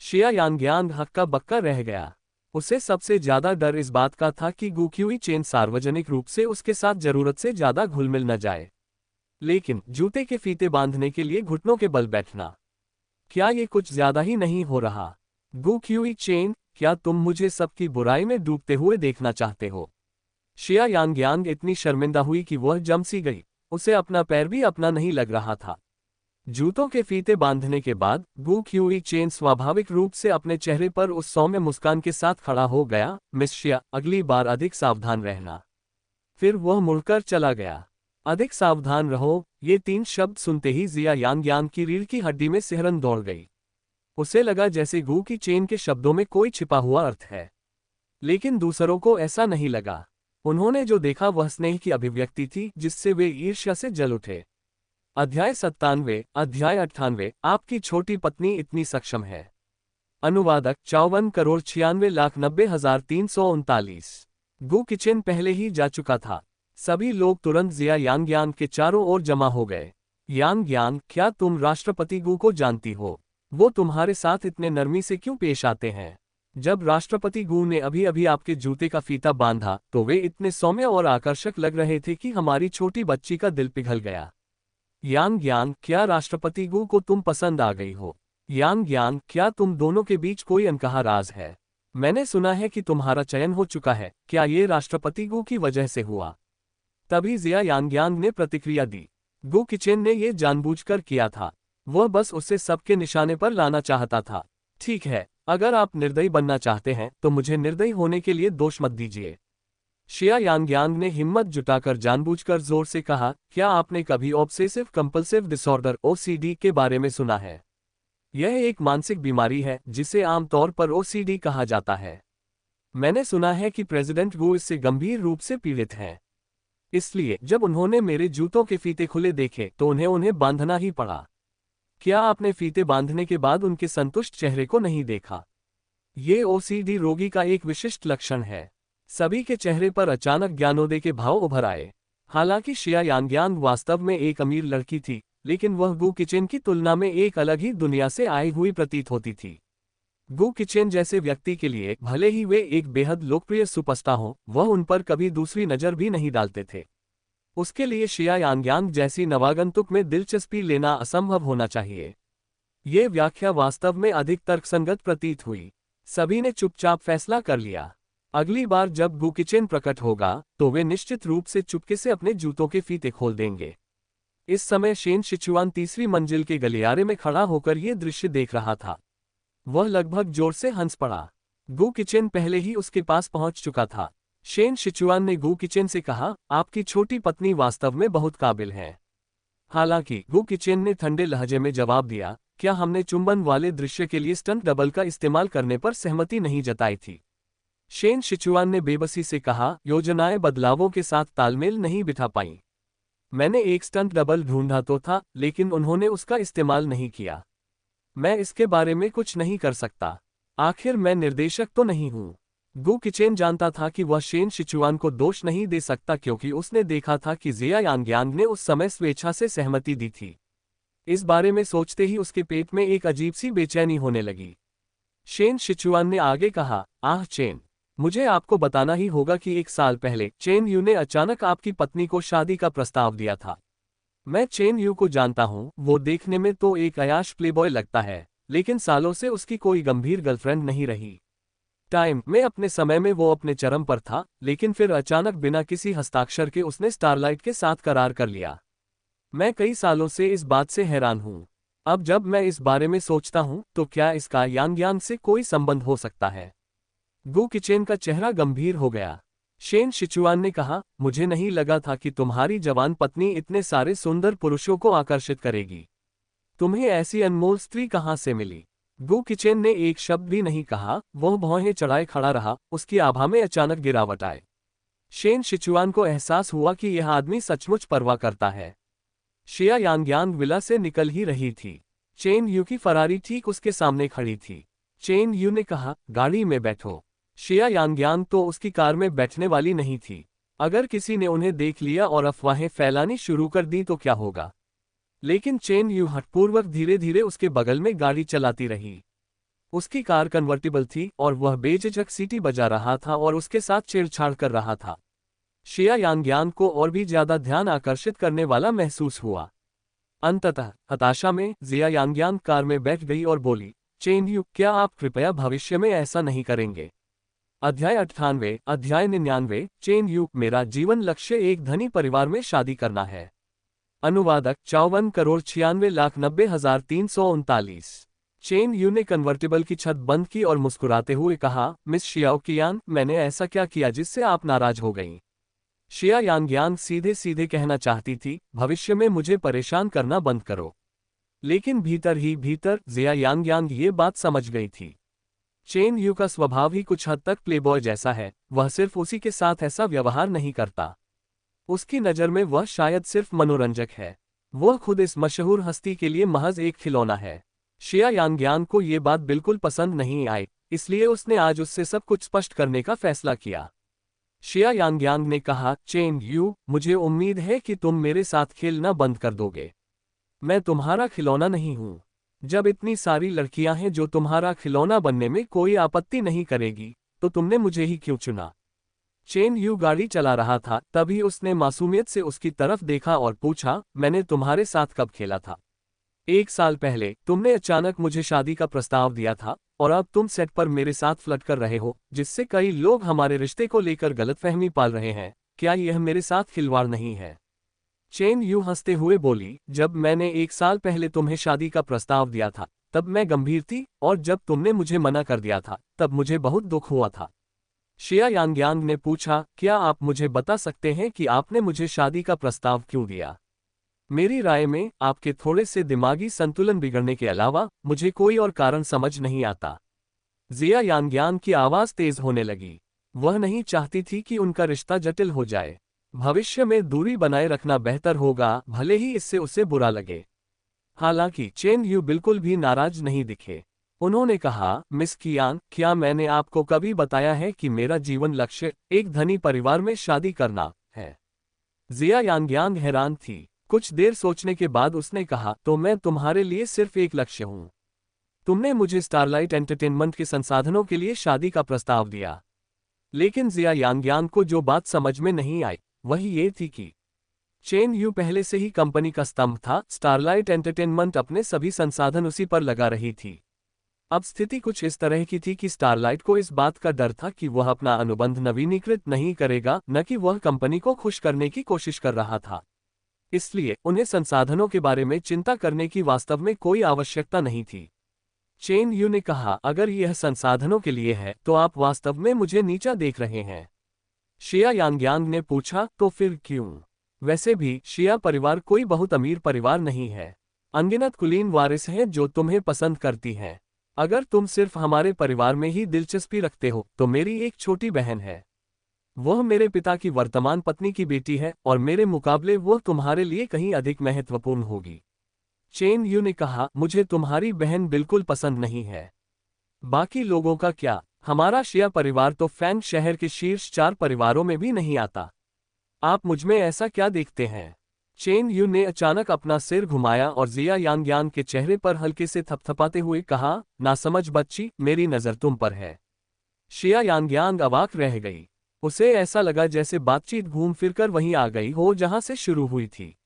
शिया यांग्यांग हक्का बक्का रह गया। उसे सबसे ज्यादा डर इस बात का था कि गू क्यूई चेन सार्वजनिक रूप से उसके साथ जरूरत से ज्यादा घुल मिल न जाए। लेकिन जूते के फीते बांधने के लिए घुटनों के बल बैठना, क्या ये कुछ ज्यादा ही नहीं हो रहा? गू क्यूई चेन, क्या तुम मुझे सबकी बुराई में डूबते हुए देखना चाहते हो? शिया यांग्यांग इतनी शर्मिंदा हुई कि वह जम सी गई। उसे अपना पैर भी अपना नहीं लग रहा था। जूतों के फीते बांधने के बाद गू क्यूई चेन स्वाभाविक रूप से अपने चेहरे पर उस सौम्य मुस्कान के साथ खड़ा हो गया, मिस शिया, अगली बार अधिक सावधान रहना। फिर वह मुड़कर चला गया। अधिक सावधान रहो, ये 3 शब्द सुनते ही जिया यांग्यांग की रीढ़ की हड्डी में सिहरन दौड़ गई। उसे लगा जैसे गू की चेन के शब्दों में कोई छिपा हुआ अर्थ है। लेकिन दूसरों को ऐसा नहीं लगा। उन्होंने जो देखा वह स्नेह की अभिव्यक्ति थी, जिससे वे ईर्ष्या से जल उठे। अध्याय 97, अध्याय 98, आपकी छोटी पत्नी इतनी सक्षम है। अनुवादक 54,96,90,339। गू किचन पहले ही जा चुका था। सभी लोग तुरंत जिया यांग्यांग के चारों ओर जमा हो गए। यांग्यांग, क्या तुम राष्ट्रपति गू को जानती हो? वो तुम्हारे साथ इतने नरमी से क्यों पेश आते हैं? जब राष्ट्रपति गू ने अभी अभी आपके जूते का फीता बांधा तो वे इतने सौम्य और आकर्षक लग रहे थे कि हमारी छोटी बच्ची का दिल पिघल गया। यांग्यांग, क्या राष्ट्रपति गू को तुम पसंद आ गई हो? यांग्यांग, क्या तुम दोनों के बीच कोई अनकहा राज है? मैंने सुना है कि तुम्हारा चयन हो चुका है, क्या ये राष्ट्रपति गू की वजह से हुआ? तभी जिया यांग्यांग ने प्रतिक्रिया दी। गू किचन ने ये जानबूझकर किया था। वह बस उसे सबके निशाने पर लाना चाहता था। ठीक है, अगर आप निर्दयी बनना चाहते हैं तो मुझे निर्दयी होने के लिए दोष मत दीजिए। शिया यांग्यांग ने हिम्मत जुटाकर जानबूझकर जोर से कहा, क्या आपने कभी ऑब्सेसिव कंपल्सिव डिसऑर्डर (OCD) के बारे में सुना है? यह एक मानसिक बीमारी है जिसे आमतौर पर OCD कहा जाता है। मैंने सुना है कि प्रेसिडेंट गू इससे गंभीर रूप से पीड़ित हैं। इसलिए जब उन्होंने मेरे जूतों के फीते खुले देखे तो उन्हें बांधना ही पड़ा। क्या आपने फीते बांधने के बाद उनके संतुष्ट चेहरे को नहीं देखा? ये OCD रोगी का एक विशिष्ट लक्षण है। सभी के चेहरे पर अचानक ज्ञानोदय के भाव उभर आए। हालांकि शिया यांग्यांग वास्तव में एक अमीर लड़की थी, लेकिन वह गू किचन की तुलना में एक अलग ही दुनिया से आई हुई प्रतीत होती थी। गू किचन जैसे व्यक्ति के लिए भले ही वे एक बेहद लोकप्रिय सुपरस्टार हों, वह उन पर कभी दूसरी नज़र भी नहीं डालते थे। उसके लिए शिया यांग्यांग जैसी नवागंतुक में दिलचस्पी लेना असंभव होना चाहिए। ये व्याख्या वास्तव में अधिक तर्कसंगत प्रतीत हुई। सभी ने चुपचाप फैसला कर लिया। अगली बार जब गू किचन प्रकट होगा तो वे निश्चित रूप से चुपके से अपने जूतों के फीते खोल देंगे। इस समय शेन शिचुआन तीसरी मंजिल के गलियारे में खड़ा होकर यह दृश्य देख रहा था। वह लगभग जोर से हंस पड़ा। गू किचेन पहले ही उसके पास पहुंच चुका था। शेन शिचुआन ने गू किचेन से कहा, आपकी छोटी पत्नी वास्तव में बहुत काबिल है। हालांकि गू किचेन ने ठंडे लहजे में जवाब दिया, क्या हमने चुंबन वाले दृश्य के लिए स्टंट डबल का इस्तेमाल करने पर सहमति नहीं जताई थी। शेन शिचुआन ने बेबसी से कहा, योजनाएं बदलावों के साथ तालमेल नहीं बिठा पाईं। मैंने एक स्टंट डबल ढूंढा तो था, लेकिन उन्होंने उसका इस्तेमाल नहीं किया। मैं इसके बारे में कुछ नहीं कर सकता। आखिर मैं निर्देशक तो नहीं हूं। गू किचेन जानता था कि वह शेन शिचुआन को दोष नहीं दे सकता क्योंकि उसने देखा था कि जिया यांग्यांग ने उस समय स्वेच्छा से सहमति दी थी। इस बारे में सोचते ही उसके पेट में एक अजीब सी बेचैनी होने लगी। शेन शिचुआन ने आगे कहा, आह चेन, मुझे आपको बताना ही होगा कि 1 साल पहले चेन यू ने अचानक आपकी पत्नी को शादी का प्रस्ताव दिया था। मैं चेन यू को जानता हूं, वो देखने में तो एक अयाश प्लेबॉय लगता है, लेकिन सालों से उसकी कोई गंभीर गर्लफ्रेंड नहीं रही। टाइम में अपने समय में वो अपने चरम पर था, लेकिन फिर अचानक बिना किसी हस्ताक्षर के उसने स्टारलाइट के साथ करार कर लिया। मैं कई सालों से इस बात से हैरान हूं। अब जब मैं इस बारे में सोचता हूं तो क्या इसका यांग्यांग से कोई संबंध हो सकता है। गू किचेन का चेहरा गंभीर हो गया। शेन शिचुआन ने कहा, मुझे नहीं लगा था कि तुम्हारी जवान पत्नी इतने सारे सुंदर पुरुषों को आकर्षित करेगी। तुम्हें ऐसी अनमोल स्त्री कहां से मिली। गू किचेन ने एक शब्द भी नहीं कहा, वह भौहें चढ़ाए खड़ा रहा। उसकी आभा में अचानक गिरावट आए। शेन शिचुआन को एहसास हुआ कि यह आदमी सचमुच परवाह करता है। शिया यांग्यांग विला से निकल ही रही थी। चेन यू की फरारी ठीक उसके सामने खड़ी थी। चेन यू ने कहा, गाड़ी में बैठो। शिया यांग्यांग तो उसकी कार में बैठने वाली नहीं थी। अगर किसी ने उन्हें देख लिया और अफवाहें फैलानी शुरू कर दी तो क्या होगा। लेकिन चेन यू हठपूर्वक धीरे धीरे उसके बगल में गाड़ी चलाती रही। उसकी कार कन्वर्टिबल थी और वह बेझिझक सीटी बजा रहा था और उसके साथ छेड़छाड़ कर रहा था। शिया यांग्यांग को और भी ज्यादा ध्यान आकर्षित करने वाला महसूस हुआ। अंततः हताशा में जिया यांग्यांग कार में बैठ गई और बोली, चेन यू, क्या आप कृपया भविष्य में ऐसा नहीं करेंगे। अध्याय 98, अध्याय 99, चेन यू, मेरा जीवन लक्ष्य एक धनी परिवार में शादी करना है। अनुवादक 54,96,90,339। चेन यू ने कन्वर्टिबल की छत बंद की और मुस्कुराते हुए कहा, मिस शियाओ कियान, मैंने ऐसा क्या किया जिससे आप नाराज हो गईं। शिया यांग्यांग सीधे सीधे कहना चाहती थी, भविष्य में मुझे परेशान करना बंद करो। लेकिन भीतर ही भीतर जिया यांग्यांग ये बात समझ गई थी। चेन यू का स्वभाव ही कुछ हद तक प्लेबॉय जैसा है। वह सिर्फ उसी के साथ ऐसा व्यवहार नहीं करता। उसकी नज़र में वह शायद सिर्फ मनोरंजक है। वह खुद इस मशहूर हस्ती के लिए महज एक खिलौना है। शिया यांग्यांग को ये बात बिल्कुल पसंद नहीं आई, इसलिए उसने आज उससे सब कुछ स्पष्ट करने का फैसला किया। शिया यांग्यांग ने कहा, चेन यू, मुझे उम्मीद है कि तुम मेरे साथ खेलना बंद कर दोगे। मैं तुम्हारा खिलौना नहीं हूं। जब इतनी सारी लड़कियां हैं जो तुम्हारा खिलौना बनने में कोई आपत्ति नहीं करेगी, तो तुमने मुझे ही क्यों चुना। चेन यू गाड़ी चला रहा था, तभी उसने मासूमियत से उसकी तरफ देखा और पूछा, मैंने तुम्हारे साथ कब खेला था। 1 साल पहले तुमने अचानक मुझे शादी का प्रस्ताव दिया था और अब तुम सेट पर मेरे साथ फ्लर्ट कर रहे हो, जिससे कई लोग हमारे रिश्ते को लेकर गलतफहमी पाल रहे हैं। क्या यह मेरे साथ खिलवाड़ नहीं है। चेन यू हंसते हुए बोली, जब मैंने 1 साल पहले तुम्हें शादी का प्रस्ताव दिया था तब मैं गंभीर थी, और जब तुमने मुझे मना कर दिया था तब मुझे बहुत दुख हुआ था। शिया यांग्यांग ने पूछा, क्या आप मुझे बता सकते हैं कि आपने मुझे शादी का प्रस्ताव क्यों दिया। मेरी राय में आपके थोड़े से दिमागी संतुलन बिगड़ने के अलावा मुझे कोई और कारण समझ नहीं आता। जिया यांग्यांग की आवाज तेज होने लगी। वह नहीं चाहती थी कि उनका रिश्ता जटिल हो जाए। भविष्य में दूरी बनाए रखना बेहतर होगा, भले ही इससे उसे बुरा लगे। हालांकि चेन यू बिल्कुल भी नाराज नहीं दिखे। उन्होंने कहा, मिस कियान, क्या मैंने आपको कभी बताया है कि मेरा जीवन लक्ष्य एक धनी परिवार में शादी करना है। जिया यांग्यांग हैरान थी। कुछ देर सोचने के बाद उसने कहा, तो मैं तुम्हारे लिए सिर्फ एक लक्ष्य हूं। तुमने मुझे स्टारलाइट एंटरटेनमेंट के संसाधनों के लिए शादी का प्रस्ताव दिया। लेकिन जिया यांग्यांग को जो बात समझ में नहीं आई वही ये थी कि चेन यू पहले से ही कंपनी का स्तंभ था। स्टारलाइट एंटरटेनमेंट अपने सभी संसाधन उसी पर लगा रही थी। अब स्थिति कुछ इस तरह की थी कि स्टारलाइट को इस बात का डर था कि वह अपना अनुबंध नवीनीकृत नहीं करेगा, न कि वह कंपनी को खुश करने की कोशिश कर रहा था। इसलिए उन्हें संसाधनों के बारे में चिंता करने की वास्तव में कोई आवश्यकता नहीं थी। चेन यू ने कहा, अगर यह संसाधनों के लिए है तो आप वास्तव में मुझे नीचा देख रहे हैं। शिया यांग्यांग ने पूछा, तो फिर क्यों? वैसे भी शिया परिवार कोई बहुत अमीर परिवार नहीं है। अनगिनत कुलीन वारिस हैं जो तुम्हें पसंद करती हैं। अगर तुम सिर्फ हमारे परिवार में ही दिलचस्पी रखते हो तो मेरी एक छोटी बहन है। वह मेरे पिता की वर्तमान पत्नी की बेटी है और मेरे मुकाबले वह तुम्हारे लिए कहीं अधिक महत्वपूर्ण होगी। चेन यू ने कहा, मुझे तुम्हारी बहन बिल्कुल पसंद नहीं है। बाकी लोगों का क्या? हमारा शिया परिवार तो फैंग शहर के शीर्ष 4 परिवारों में भी नहीं आता। आप मुझमें ऐसा क्या देखते हैं? चेन यू ने अचानक अपना सिर घुमाया और जिया यांग्यांग के चेहरे पर हल्के से थपथपाते हुए कहा, नासमझ बच्ची, मेरी नज़र तुम पर है। शिया यांग्यांग अवाक रह गई। उसे ऐसा लगा जैसे बातचीत घूम फिरकर वहीं आ गई हो जहां से शुरू हुई थी।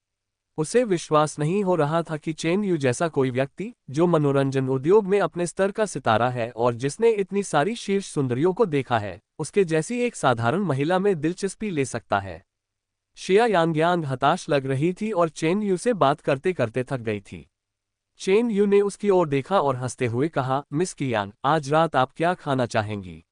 उसे विश्वास नहीं हो रहा था कि चेन यू जैसा कोई व्यक्ति, जो मनोरंजन उद्योग में अपने स्तर का सितारा है और जिसने इतनी सारी शीर्ष सुंदरियों को देखा है, उसके जैसी एक साधारण महिला में दिलचस्पी ले सकता है। शिया यांग्यांग हताश लग रही थी और चेन यू से बात करते करते थक गई थी। चेन यू ने उसकी ओर देखा और हंसते हुए कहा, मिस कियान, आज रात आप क्या खाना चाहेंगी?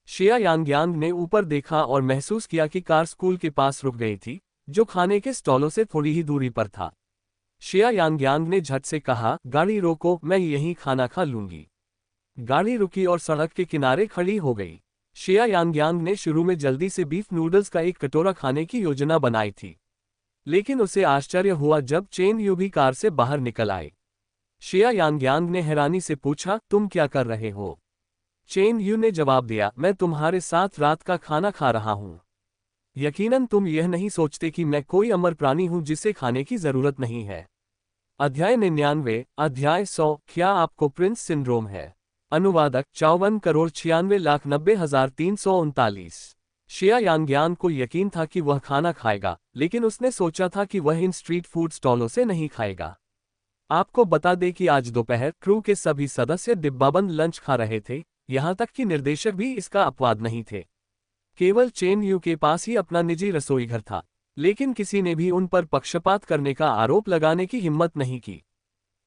शिया यांग्यांग ने ऊपर देखा और महसूस किया कि कार स्कूल के पास रुक गई थी, जो खाने के स्टॉलों से थोड़ी ही दूरी पर था। शिया यांग्यांग ने झट से कहा, गाड़ी रोको, मैं यहीं खाना खा लूंगी। गाड़ी रुकी और सड़क के किनारे खड़ी हो गई। शिया यांग्यांग ने शुरू में जल्दी से बीफ नूडल्स का एक कटोरा खाने की योजना बनाई थी, लेकिन उसे आश्चर्य हुआ जब चेन यू भी कार से बाहर निकल आए। शिया यांग्यांग ने हैरानी से पूछा, तुम क्या कर रहे हो? चेन यू ने जवाब दिया, मैं तुम्हारे साथ रात का खाना खा रहा हूं। यकीनन तुम यह नहीं सोचते कि मैं कोई अमर प्राणी हूं जिसे खाने की जरूरत नहीं है। अध्याय 99, अध्याय 100, क्या आपको प्रिंस सिंड्रोम है? अनुवादक 54,96,90,339। शिया यांग्यांग को यकीन था कि वह खाना खाएगा, लेकिन उसने सोचा था कि वह इन स्ट्रीट फूड स्टॉलों से नहीं खाएगा। आपको बता दें कि आज दोपहर क्रू के सभी सदस्य डिब्बाबंद लंच खा रहे थे, यहां तक कि निर्देशक भी इसका अपवाद नहीं थे। केवल चेन यू के पास ही अपना निजी रसोई घर था, लेकिन किसी ने भी उन पर पक्षपात करने का आरोप लगाने की हिम्मत नहीं की।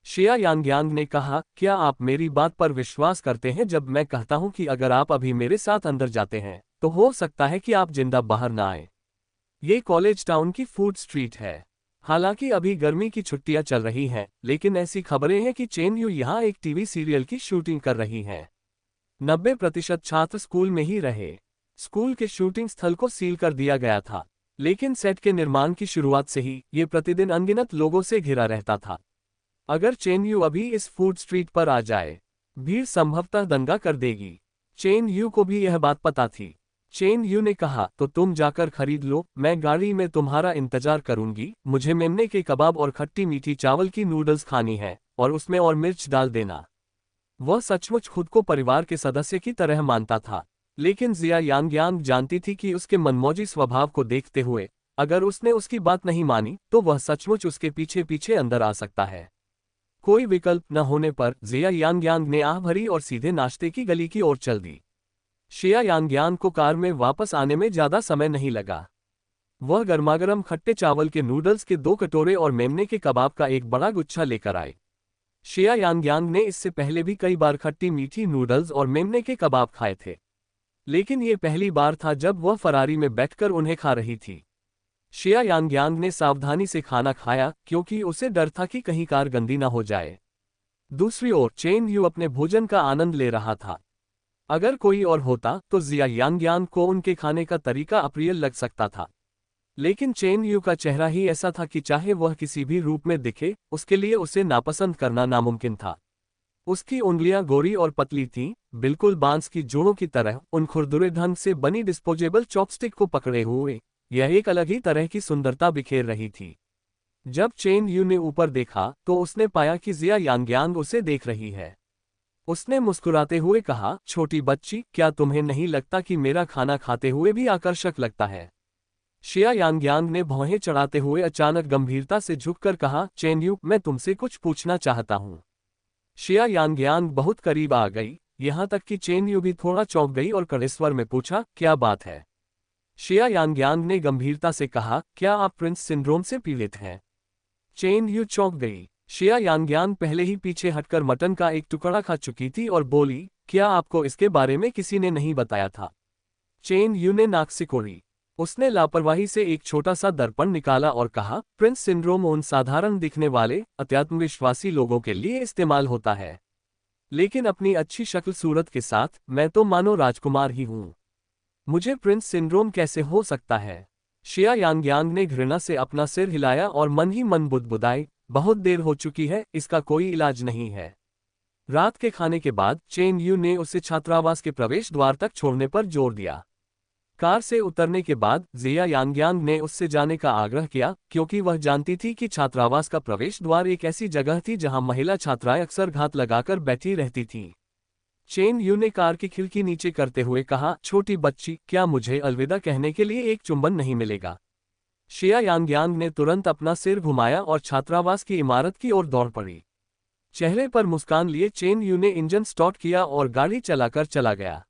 शिया यांग्यांग ने कहा, क्या आप मेरी बात पर विश्वास करते हैं जब मैं कहता हूं कि अगर आप अभी मेरे साथ अंदर जाते हैं तो हो सकता है कि आप जिंदा बाहर ना आए? ये कॉलेज टाउन की फूड स्ट्रीट है। हालांकि अभी गर्मी की छुट्टियां चल रही हैं, लेकिन ऐसी खबरें हैं कि चेन यू यहां एक टीवी सीरियल की शूटिंग कर रही हैं। 90% छात्र स्कूल में ही रहे। स्कूल के शूटिंग स्थल को सील कर दिया गया था, लेकिन सेट के निर्माण की शुरुआत से ही ये प्रतिदिन अनगिनत लोगों से घिरा रहता था। अगर चेन यू अभी इस फूड स्ट्रीट पर आ जाए, भीड़ संभवतः दंगा कर देगी। चेन यू को भी यह बात पता थी। चेन यू ने कहा, तो तुम जाकर खरीद लो, मैं गाड़ी में तुम्हारा इंतजार करूंगी। मुझे मेमने के कबाब और खट्टी मीठी चावल की नूडल्स खानी है, और उसमें और मिर्च डाल देना। वह सचमुच खुद को परिवार के सदस्य की तरह मानता था, लेकिन जिया यांग्यांग जानती थी कि उसके मनमौजी स्वभाव को देखते हुए अगर उसने उसकी बात नहीं मानी तो वह सचमुच उसके पीछे पीछे अंदर आ सकता है। कोई विकल्प न होने पर जिया यांग्यांग ने आह भरी और सीधे नाश्ते की गली की ओर चल दी। शिया यांग्यांग को कार में वापस आने में ज्यादा समय नहीं लगा। वह गर्मागर्म खट्टे चावल के नूडल्स के 2 कटोरे और मेमने के कबाब का एक बड़ा गुच्छा लेकर आए। शिया यांग्यांग ने इससे पहले भी कई बार खट्टी मीठी नूडल्स और मेमने के कबाब खाए थे, लेकिन ये पहली बार था जब वह फरारी में बैठकर उन्हें खा रही थी। शिया यांग्यांग ने सावधानी से खाना खाया क्योंकि उसे डर था कि कहीं कार गंदी न हो जाए। दूसरी ओर चेन यू अपने भोजन का आनंद ले रहा था। अगर कोई और होता तो जिया यांग्यांग को उनके खाने का तरीका अप्रिय लग सकता था, लेकिन चेन यू का चेहरा ही ऐसा था कि चाहे वह किसी भी रूप में दिखे, उसके लिए उसे नापसंद करना नामुमकिन था। उसकी उंगलियां गोरी और पतली थीं, बिल्कुल बांस की जोड़ों की तरह, उन खुरदुरे ढंग से बनी डिस्पोजेबल चॉपस्टिक को पकड़े हुए यह एक अलग ही तरह की सुंदरता बिखेर रही थी। जब चेन यू ने ऊपर देखा तो उसने पाया कि जिया यांग्यांग उसे देख रही है। उसने मुस्कुराते हुए कहा, छोटी बच्ची, क्या तुम्हें नहीं लगता कि मेरा खाना खाते हुए भी आकर्षक लगता है? शिया यांग्यांग ने भौहें चढ़ाते हुए अचानक गंभीरता से झुककर कहा, चेन यू, मैं तुमसे कुछ पूछना चाहता हूं। शिया यांग्यांग बहुत करीब आ गई, यहां तक कि चेन यू भी थोड़ा चौंक गई और कड़े स्वर में पूछा, क्या बात है? शिया यांग्यांग ने गंभीरता से कहा, क्या आप प्रिंस सिंड्रोम से पीड़ित हैं? चेन यू चौंक गई। शिया यांग्यांग पहले ही पीछे हटकर मटन का एक टुकड़ा खा चुकी थी और बोली, क्या आपको इसके बारे में किसी ने नहीं बताया था? चेन यू ने नाक सिकोड़ी। उसने लापरवाही से एक छोटा सा दर्पण निकाला और कहा, प्रिंस सिंड्रोम उन साधारण दिखने वाले अत्यात्मविश्वासी लोगों के लिए इस्तेमाल होता है, लेकिन अपनी अच्छी शक्ल सूरत के साथ मैं तो मानो राजकुमार ही हूं। मुझे प्रिंस सिंड्रोम कैसे हो सकता है? शिया यांग्यांग ने घृणा से अपना सिर हिलाया और मन ही मन बुदबुदाई, बहुत देर हो चुकी है, इसका कोई इलाज नहीं है। रात के खाने के बाद चेन यू ने उसे छात्रावास के प्रवेश द्वार तक छोड़ने पर जोर दिया। कार से उतरने के बाद जिया यांग्यांग ने उससे जाने का आग्रह किया, क्योंकि वह जानती थी कि छात्रावास का प्रवेश द्वार एक ऐसी जगह थी जहां महिला छात्राएं अक्सर घात लगाकर बैठी रहती थीं। चेन यू ने कार की खिड़की नीचे करते हुए कहा, छोटी बच्ची, क्या मुझे अलविदा कहने के लिए एक चुंबन नहीं मिलेगा? शिया यांग्यांग ने तुरंत अपना सिर घुमाया और छात्रावास की इमारत की ओर दौड़ पड़ी। चेहरे पर मुस्कान लिए चेन यू ने इंजन स्टार्ट किया और गाड़ी चलाकर चला गया।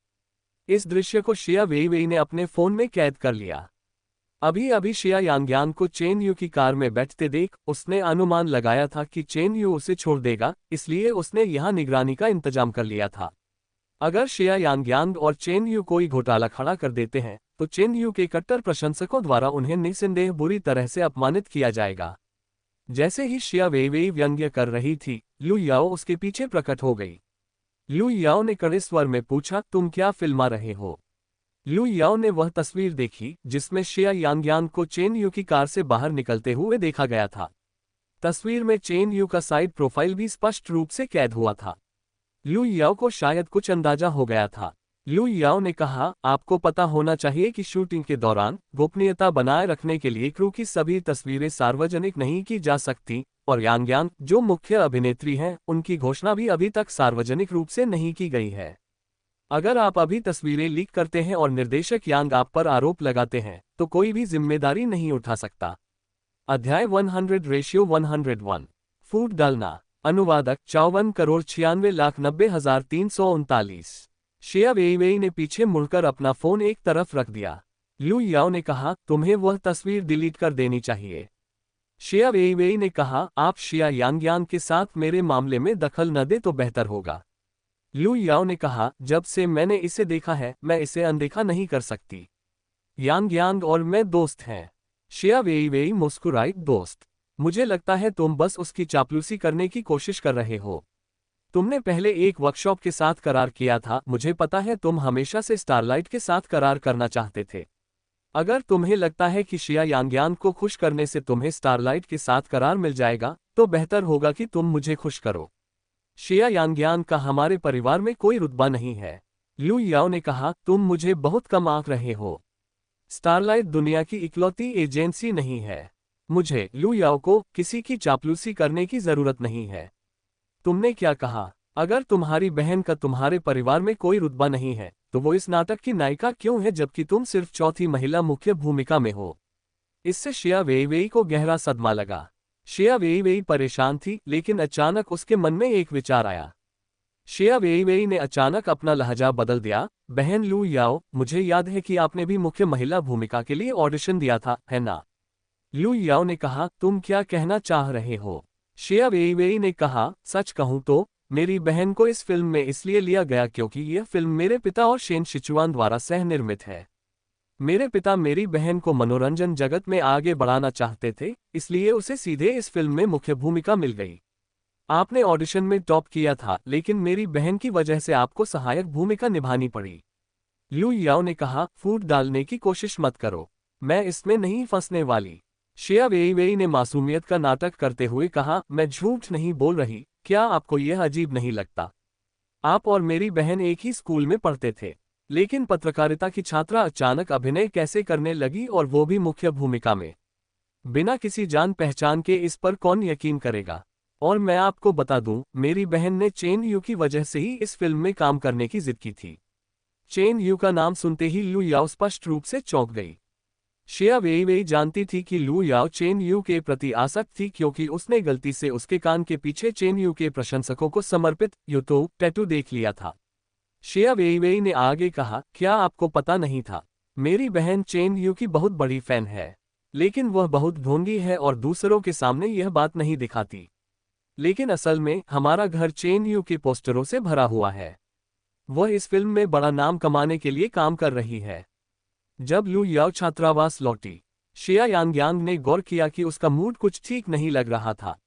इस दृश्य को शिया वेईवेई ने अपने फोन में कैद कर लिया। अभी अभी शिया यांग्यांग को चेन यू की कार में बैठते देख उसने अनुमान लगाया था कि चेन यू उसे छोड़ देगा, इसलिए उसने यहां निगरानी का इंतजाम कर लिया था। अगर शिया यांग्यांग और चेन यू कोई घोटाला खड़ा कर देते हैं तो चेन यू के कट्टर प्रशंसकों द्वारा उन्हें निस्संदेह बुरी तरह से अपमानित किया जाएगा। जैसे ही शिया वेईवेई व्यंग्य कर रही थी, लू याओ उसके पीछे प्रकट हो गई। लू याओ ने कड़े स्वर में पूछा, तुम क्या फिल्मा रहे हो? लू याओ ने वह तस्वीर देखी जिसमें शिया यांग्यांग को चेन यू की कार से बाहर निकलते हुए देखा गया था। तस्वीर में चेन यू का साइड प्रोफाइल भी स्पष्ट रूप से कैद हुआ था। लू याओ को शायद कुछ अंदाजा हो गया था। लू याओ ने कहा, आपको पता होना चाहिए कि शूटिंग के दौरान गोपनीयता बनाए रखने के लिए क्रू की सभी तस्वीरें सार्वजनिक नहीं की जा सकती, और यांग्यांग जो मुख्य अभिनेत्री हैं उनकी घोषणा भी अभी तक सार्वजनिक रूप से नहीं की गई है। अगर आप अभी तस्वीरें लीक करते हैं और निर्देशक यांग आप पर आरोप लगाते हैं तो कोई भी जिम्मेदारी नहीं उठा सकता। अध्याय 100:101। फूट डालना। अनुवादक 54,96,90,339। शिया वेईवेई ने पीछे मुड़कर अपना फोन एक तरफ रख दिया। लू याओ ने कहा, तुम्हें वह तस्वीर डिलीट कर देनी चाहिए। शिया वेईवेई ने कहा, आप शिया यांग्यांग के साथ मेरे मामले में दखल न दे तो बेहतर होगा। लू याओ ने कहा, जब से मैंने इसे देखा है मैं इसे अनदेखा नहीं कर सकती। यांग्यांग और मैं दोस्त हैं। शिया वेईवेई मुस्कुराई, दोस्त? मुझे लगता है तुम बस उसकी चापलूसी करने की कोशिश कर रहे हो। तुमने पहले एक वर्कशॉप के साथ करार किया था, मुझे पता है तुम हमेशा से स्टारलाइट के साथ करार करना चाहते थे। अगर तुम्हें लगता है कि शिया यांग्यांग को खुश करने से तुम्हें स्टारलाइट के साथ करार मिल जाएगा तो बेहतर होगा कि तुम मुझे खुश करो। शिया यांग्यांग का हमारे परिवार में कोई रुतबा नहीं है। लू याओ ने कहा, तुम मुझे बहुत कम आंक रहे हो। स्टारलाइट दुनिया की इकलौती एजेंसी नहीं है। मुझे, लू याओ को, किसी की चापलूसी करने की जरूरत नहीं है। तुमने क्या कहा? अगर तुम्हारी बहन का तुम्हारे परिवार में कोई रुतबा नहीं है तो वो इस नाटक की नायिका क्यों है जबकि तुम सिर्फ चौथी महिला मुख्य भूमिका में हो? इससे शिया वेईवेई को गहरा सदमा लगा। शिया वेईवेई परेशान थी, लेकिन अचानक उसके मन में एक विचार आया। शिया वेईवेई ने अचानक अपना लहजा बदल दिया। बहन लू याओ, मुझे याद है कि आपने भी मुख्य महिला भूमिका के लिए ऑडिशन दिया था, है ना? लू याओ ने कहा, तुम क्या कहना चाह रहे हो? शिया वेईवेई ने कहा, सच कहूं तो मेरी बहन को इस फिल्म में इसलिए लिया गया क्योंकि यह फिल्म मेरे पिता और शेन शिचुआन द्वारा सह निर्मित है। मेरे पिता मेरी बहन को मनोरंजन जगत में आगे बढ़ाना चाहते थे, इसलिए उसे सीधे इस फिल्म में मुख्य भूमिका मिल गई। आपने ऑडिशन में टॉप किया था, लेकिन मेरी बहन की वजह से आपको सहायक भूमिका निभानी पड़ी। लू याओ ने कहा, फूट डालने की कोशिश मत करो, मैं इसमें नहीं फंसने वाली। शिया वेईवेई ने मासूमियत का नाटक करते हुए कहा, मैं झूठ नहीं बोल रही, क्या आपको यह अजीब नहीं लगता? आप और मेरी बहन एक ही स्कूल में पढ़ते थे, लेकिन पत्रकारिता की छात्रा अचानक अभिनय कैसे करने लगी और वो भी मुख्य भूमिका में? बिना किसी जान पहचान के इस पर कौन यकीन करेगा? और मैं आपको बता दूं, मेरी बहन ने चेन यू की वजह से ही इस फिल्म में काम करने की जिद की थी। चेन यू का नाम सुनते ही लू याओ स्पष्ट रूप से चौंक गई। शिया वेईवेई जानती थी कि लू याओ चेन यू के प्रति आसक्त थी क्योंकि उसने गलती से उसके कान के पीछे चेन यू के प्रशंसकों को समर्पित यूतो टैटू देख लिया था। शिया वेईवेई ने आगे कहा, क्या आपको पता नहीं था? मेरी बहन चेन यू की बहुत बड़ी फैन है, लेकिन वह बहुत ढोंगी है और दूसरों के सामने यह बात नहीं दिखाती। लेकिन असल में हमारा घर चेन यू के पोस्टरों से भरा हुआ है। वह इस फिल्म में बड़ा नाम कमाने के लिए काम कर रही है। जब लू याओ छात्रावास लौटी, शिया यांगयांग ने गौर किया कि उसका मूड कुछ ठीक नहीं लग रहा था।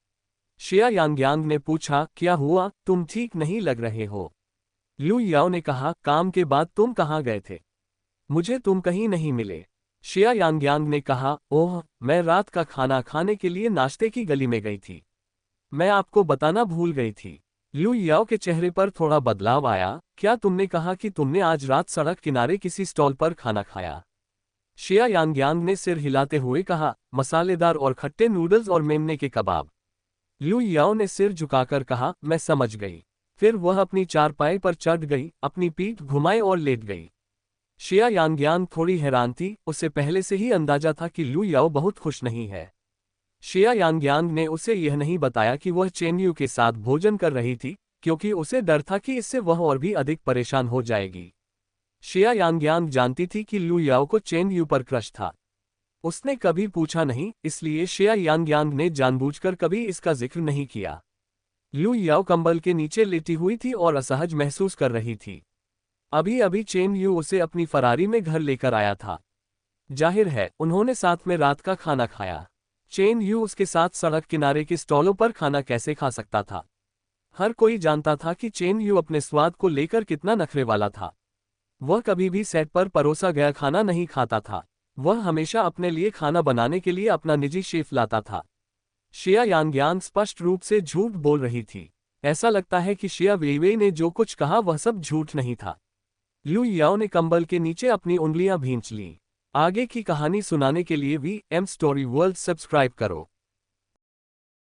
शिया यांगयांग ने पूछा, क्या हुआ, तुम ठीक नहीं लग रहे हो? लू याओ ने कहा, काम के बाद तुम कहाँ गए थे? मुझे तुम कहीं नहीं मिले। शिया यांगयांग ने कहा, ओह, मैं रात का खाना खाने के लिए नाश्ते की गली में गई थी। मैं आपको बताना भूल गई थी। लू याओ के चेहरे पर थोड़ा बदलाव आया। क्या तुमने कहा कि तुमने आज रात सड़क किनारे किसी स्टॉल पर खाना खाया? शिया यांगयांग ने सिर हिलाते हुए कहा, मसालेदार और खट्टे नूडल्स और मेमने के कबाब। लू याओ ने सिर झुकाकर कहा, मैं समझ गई। फिर वह अपनी चारपाई पर चढ़ गई, अपनी पीठ घुमाए और लेट गई। शिया यांगयांग थोड़ी हैरान थी, उसे पहले से ही अंदाजा था कि लू याओ बहुत खुश नहीं है। शिया यांगयांग ने उसे यह नहीं बताया कि वह चेन यू के साथ भोजन कर रही थी, क्योंकि उसे डर था कि इससे वह और भी अधिक परेशान हो जाएगी। शिया यांगयांग जानती थी कि लू याओ को चेन यू पर क्रश था। उसने कभी पूछा नहीं, इसलिए शिया यांगयांग ने जानबूझकर कभी इसका जिक्र नहीं किया। लू याओ कंबल के नीचे लेटी हुई थी और असहज महसूस कर रही थी। अभी अभी चेन यू उसे अपनी फरारी में घर लेकर आया था। जाहिर है, उन्होंने साथ में रात का खाना खाया। चेन यू उसके साथ सड़क किनारे के स्टॉलों पर खाना कैसे खा सकता था? हर कोई जानता था कि चेन यू अपने स्वाद को लेकर कितना नखरे वाला था। वह कभी भी सेट पर परोसा गया खाना नहीं खाता था। वह हमेशा अपने लिए खाना बनाने के लिए अपना निजी शेफ लाता था। शिया यांगयांग स्पष्ट रूप से झूठ बोल रही थी। ऐसा लगता है कि शिया वेइवेई ने जो कुछ कहा वह सब झूठ नहीं था। लू याओ ने कंबल के नीचे अपनी उंगलियां भींच लीं। आगे की कहानी सुनाने के लिए VM स्टोरी वर्ल्ड सब्सक्राइब करो।